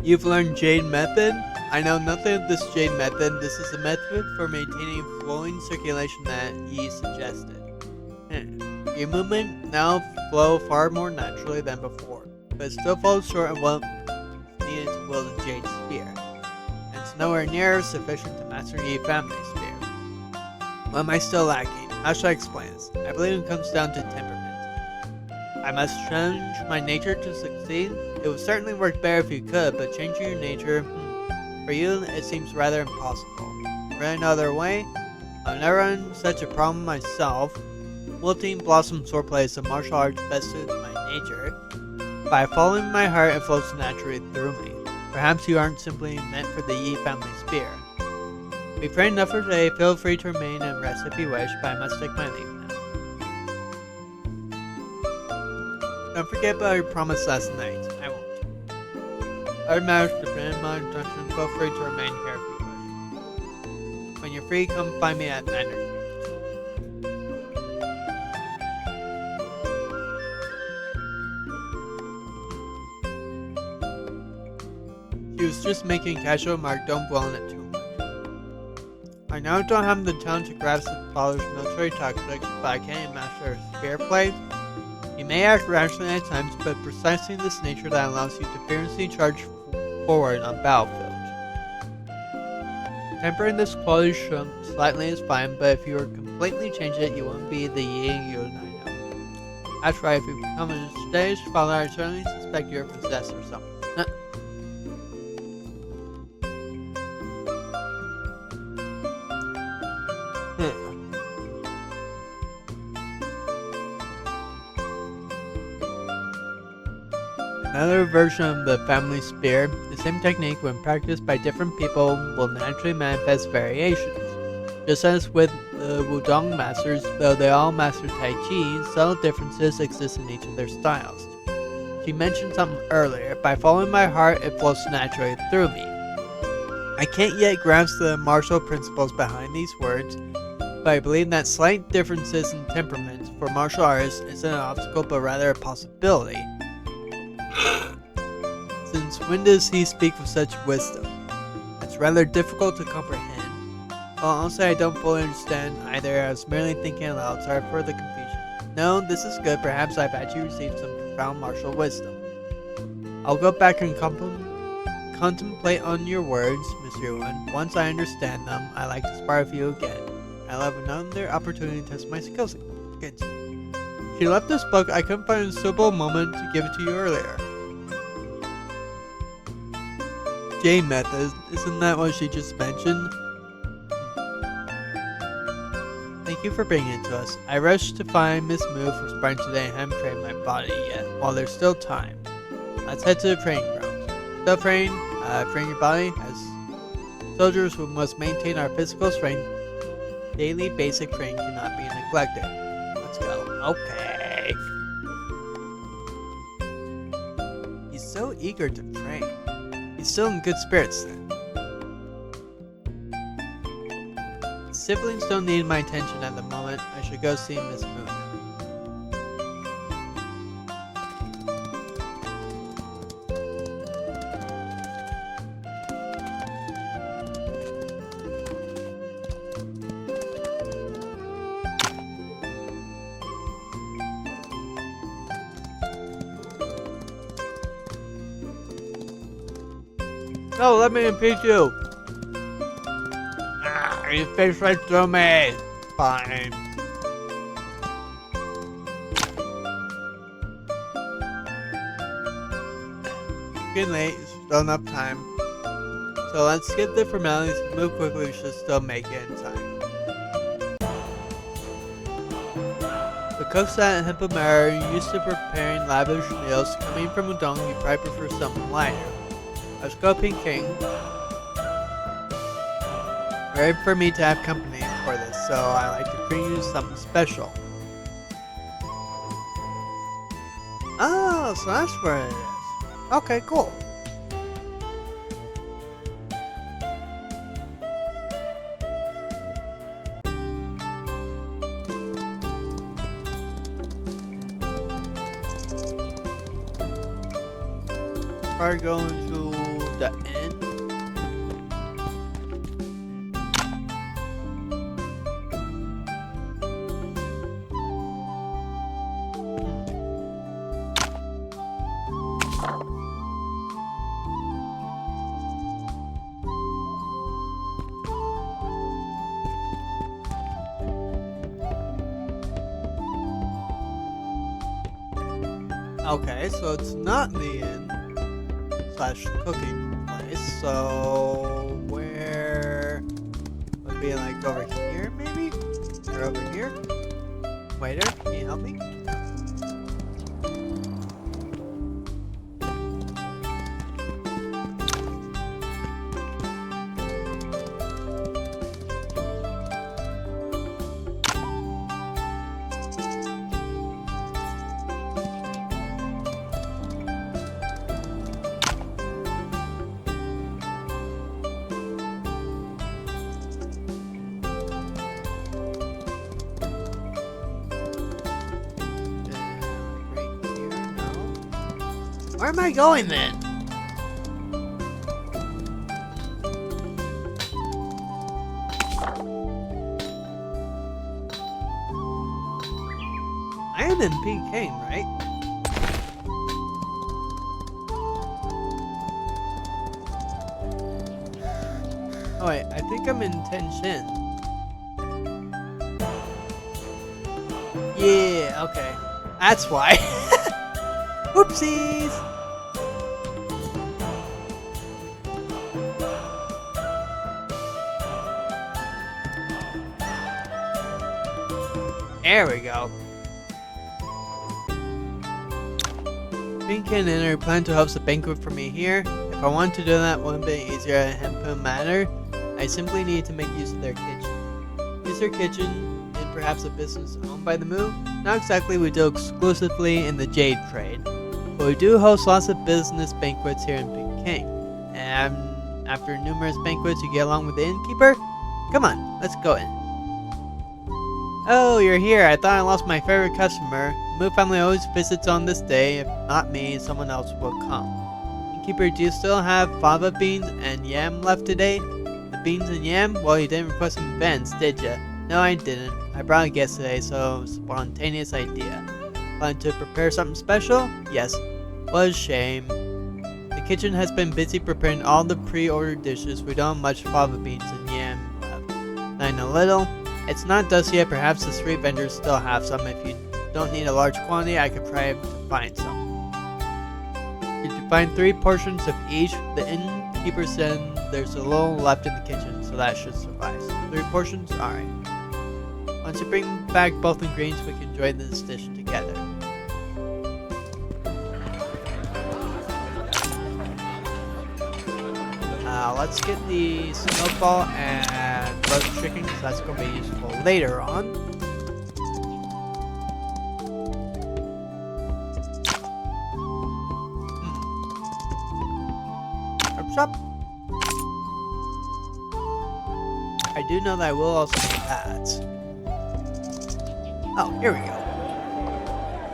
You've learned Jade Method? I know nothing of this Jade Method. This is a method for maintaining flowing circulation that Yi suggested. Your movement now flow far more naturally than before, but it still falls short of what needed to wield a Jade Spear, and it's nowhere near sufficient to master Yi Family Spear. What am I still lacking? How should I explain this? I believe it comes down to temperament. I must change my nature to succeed? It would certainly work better if you could, but changing your nature, for you, it seems rather impossible. Really no other way? I've never run such a problem myself. Wilting Blossom Swordplay is a martial arts best suits my nature. By following my heart, it flows naturally through me. Perhaps you aren't simply meant for the Yi family spear. We've trained enough for today. Feel free to remain and rest if you wish, but I must take my leave now. Don't forget about your promise last night. I won't. Other matters depend on my intention. Feel free to remain here if you wish. When you're free, come find me at Manor. She was just making a casual remark, don't dwell on it too much. I now don't have the talent to grasp the father's military tactics, but I can master spear play. You may act rationally at times, but precisely this nature that allows you to fearlessly charge forward on battlefield. Tempering this quality slightly is fine, but if you were completely change it, you wouldn't be the Yi you and I know. That's right, if you become a stage father, I certainly suspect you're possessed or something. Another version of the family spear, the same technique when practiced by different people will naturally manifest variations. Just as with the Wudong masters, though they all master Tai Chi, subtle differences exist in each of their styles. She mentioned something earlier, by following my heart it flows naturally through me. I can't yet grasp the martial principles behind these words, but I believe that slight differences in temperament for martial artists isn't an obstacle but rather a possibility. Since when does he speak with such wisdom? It's rather difficult to comprehend. Well, honestly, I don't fully understand either. I was merely thinking aloud. Sorry for the confusion. No, this is good. Perhaps I've actually received some profound martial wisdom. I'll go back and contemplate on your words, Miss Yuan. Once I understand them, I'd like to spar with you again. I'll have another opportunity to test my skills against you. She left this book. I couldn't find a suitable moment to give it to you earlier. Jane method, isn't that what she just mentioned? Thank you for bringing it to us. I rushed to find Miss Moo for sparring today and haven't trained my body yet, while there's still time. Let's head to the training grounds. Still train your body, as soldiers who must maintain our physical strength. Daily basic training cannot be neglected. Let's go. Okay. He's so eager to train. He's still in good spirits then. Siblings don't need my attention at the moment. I should go see Miss Moon. No, let me impede you. You fish right through me. Fine. Getting late, still enough time. So let's skip the formalities and move quickly. We should still make it in time. The cooks at Hippomera are used to preparing lavish meals. Coming from Udon, you probably prefer something lighter. Let's go, Pink King. Rare for me to have company for this, so I like to treat you to something special. Oh, so that's where it is. Okay, cool. We're going to the end. Okay, so it's not the inn slash cooking place. So where would be like over here maybe? Or over here? Waiter, can you help me? Right here, no. Where am I going then? I am in Peking, right? Oh wait, I think I'm in Tenshin. Yeah, okay. That's why. Oopsies! There we go. Pink and Inner plan to host a banquet for me here. If I want to do that one bit easier at Hempun Manor, I simply need to make use of their kitchen. Is their kitchen in perhaps a business owned by the move? Not exactly, we deal exclusively in the jade trade, but we do host lots of business banquets here in Peking. And after numerous banquets you get along with the innkeeper? Come on, let's go in. Oh, you're here. I thought I lost my favorite customer. The Moo family always visits on this day. If not me, someone else will come. Innkeeper, do you still have fava beans and yam left today? The beans and yam? Well, you didn't request some events, did ya? No, I didn't. I brought it yesterday, so spontaneous idea. Plan to prepare something special? Yes. What a shame. The kitchen has been busy preparing all the pre-ordered dishes. We don't have much fava beans and yam left. I know little. It's not dusty yet. Perhaps the street vendors still have some. If you don't need a large quantity, I could try to find some. Did you find 3 portions of each? The innkeeper said there's a little left in the kitchen, so that should suffice. 3 portions? Alright. Once you bring back both ingredients, we can enjoy this dish together. Let's get the snowball and roast chicken because that's going to be useful later on. Herb shop. I do know that I will also need that. Oh, here we go.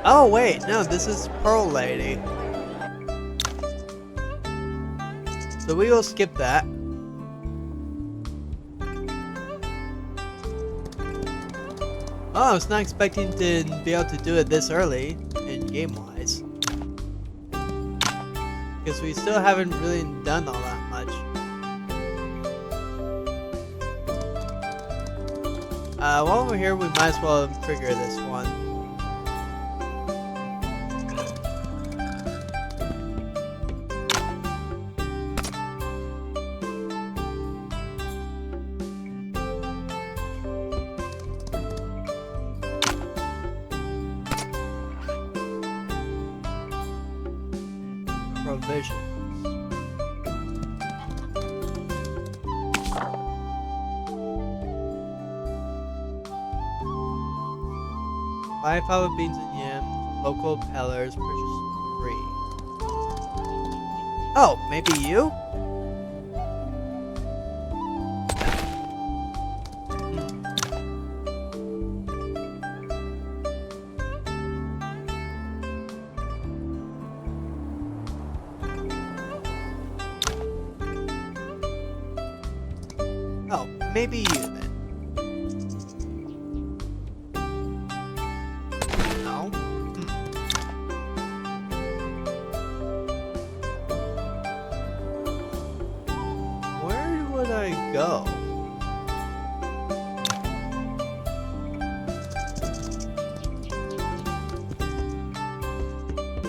Oh wait, no, this is Pearl Lady. So we will skip that. Oh, I was not expecting to be able to do it this early in game-wise. Because we still haven't really done all that much. While we're here, we might as well trigger this one. Provisions. Buy fava beans and yams, local pellers, purchase 3. Oh, maybe you? Oh, maybe you then. No? Where would I go?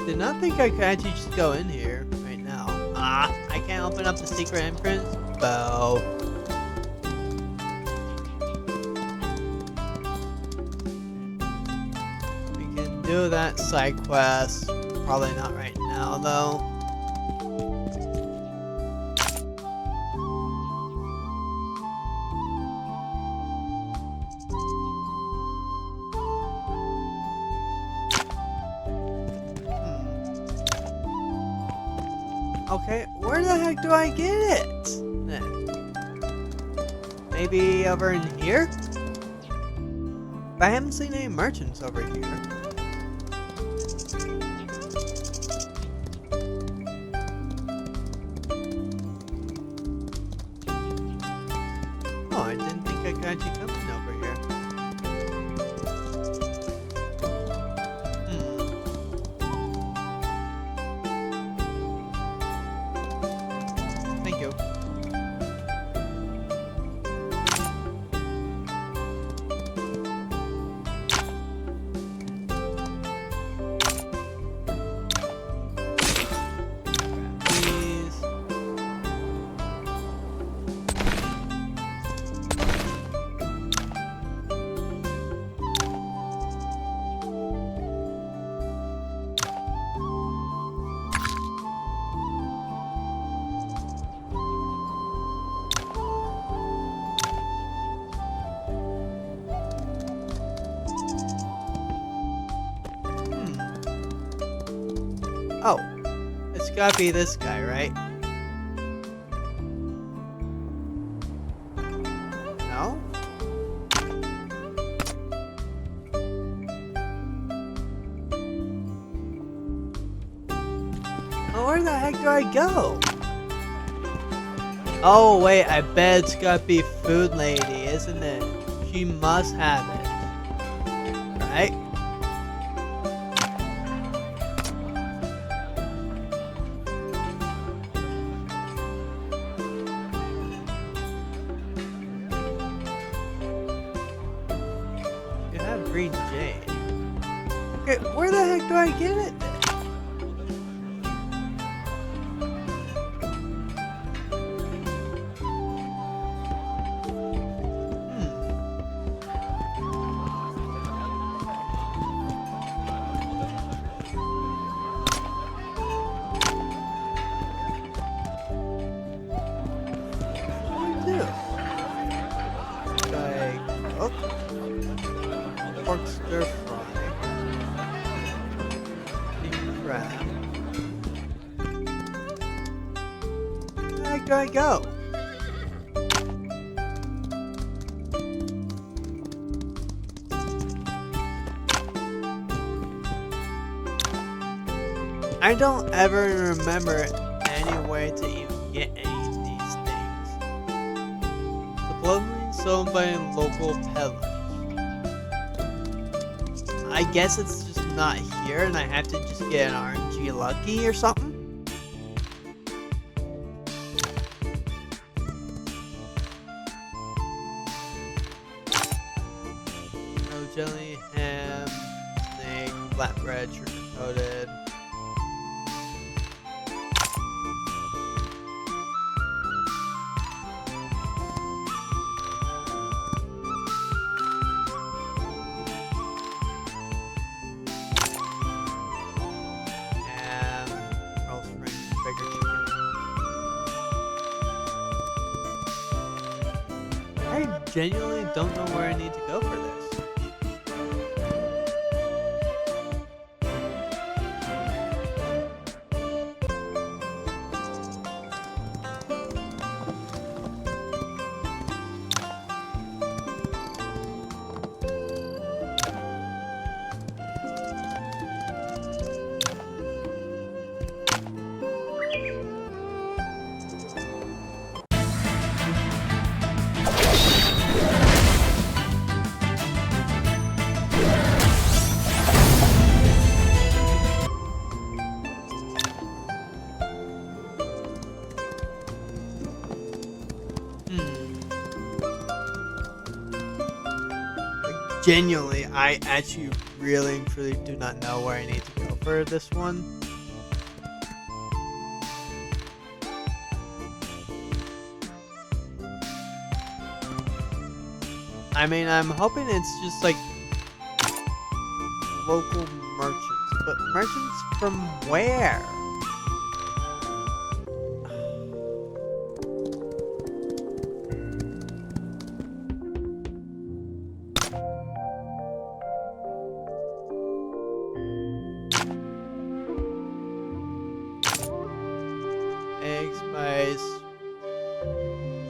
did not think I could actually just go in here right now. Ah, I can't open up the secret entrance? Bo. We can do that side quest. Probably not right now, though. Okay, where the heck do I get it? Maybe over in here? But I haven't seen any merchants over here. Oh, I didn't think I could actually come in over here. Thank you. Oh, it's gotta be this guy, right? No? Oh, where the heck do I go? Oh, wait, I bet it's gotta be Food Lady, isn't it? She must have it. Right? Green Jade. Okay, where the heck do I get it then? What do I do? Like, oh. Pork stir fry. King crab. Where the heck do I go? I don't ever remember any way to even get any of these things. Supposedly sold by local peddlers. I guess it's just not here and I have to just get an RNG lucky or something. No jelly, ham, snake, flatbread, sugar coated. I genuinely don't know where I need to go for this. Genuinely, I actually really and truly do not know where I need to go for this one. I mean, I'm hoping it's just like local merchants, but merchants from where? Egg, spice,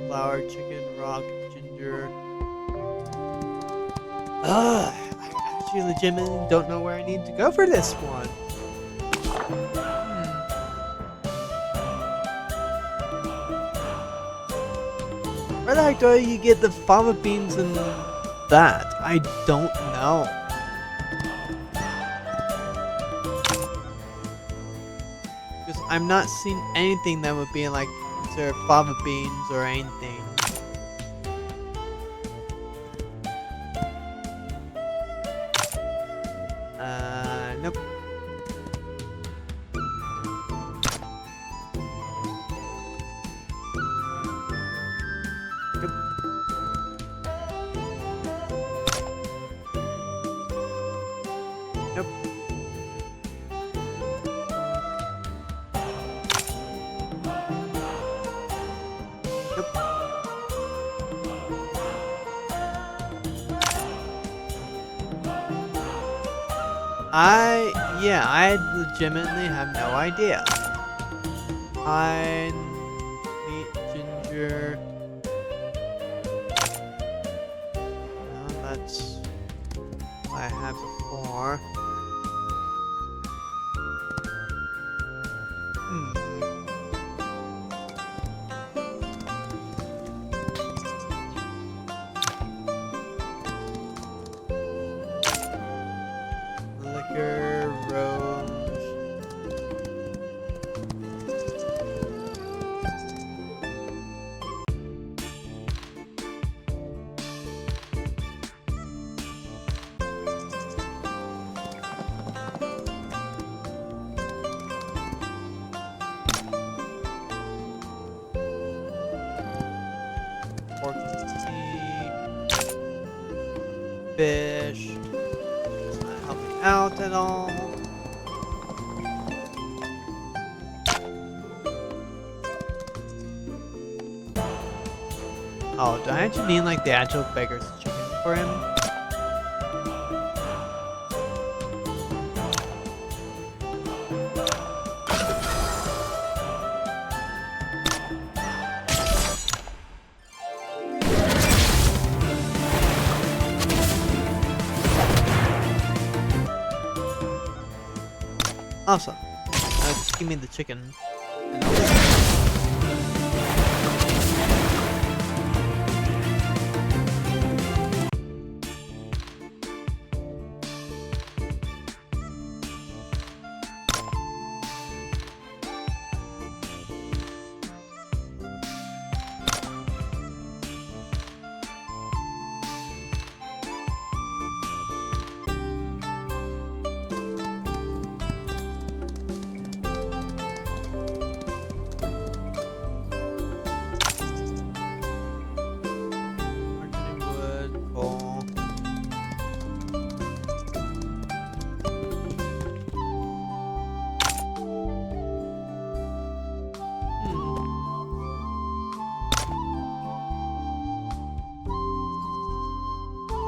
flour, chicken, rock, ginger. Ugh, I actually legitimately don't know where I need to go for this one. Where the heck do you get the fava beans and that? I don't know. Because I'm not seeing anything that would be like considered fava beans or anything. Nope. Nope. Nope. I legitimately have no idea. Pine, meat, ginger. No, that's what I had before. Liquor, rose. Pork and tea. Fish. It's not helping out at all. Oh, do I actually need like the actual beggar's chicken for him? Awesome. Just give me the chicken.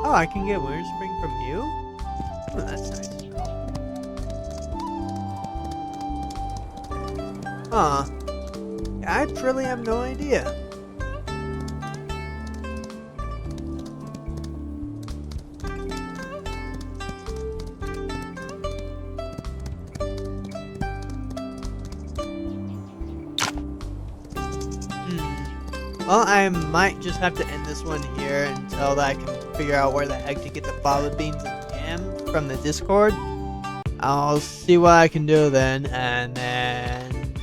Oh, I can get Winter Spring from you? Oh, that's nice. Huh. Yeah, I truly have no idea. Well, I might just have to end this one here until I can figure out where the heck to get the fava beans and jam from the Discord. I'll see what I can do then, and then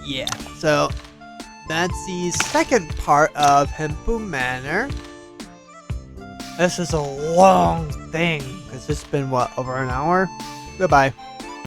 yeah. So that's the second part of Hempu Manor. This is a long thing because it's been what, over an hour? Goodbye.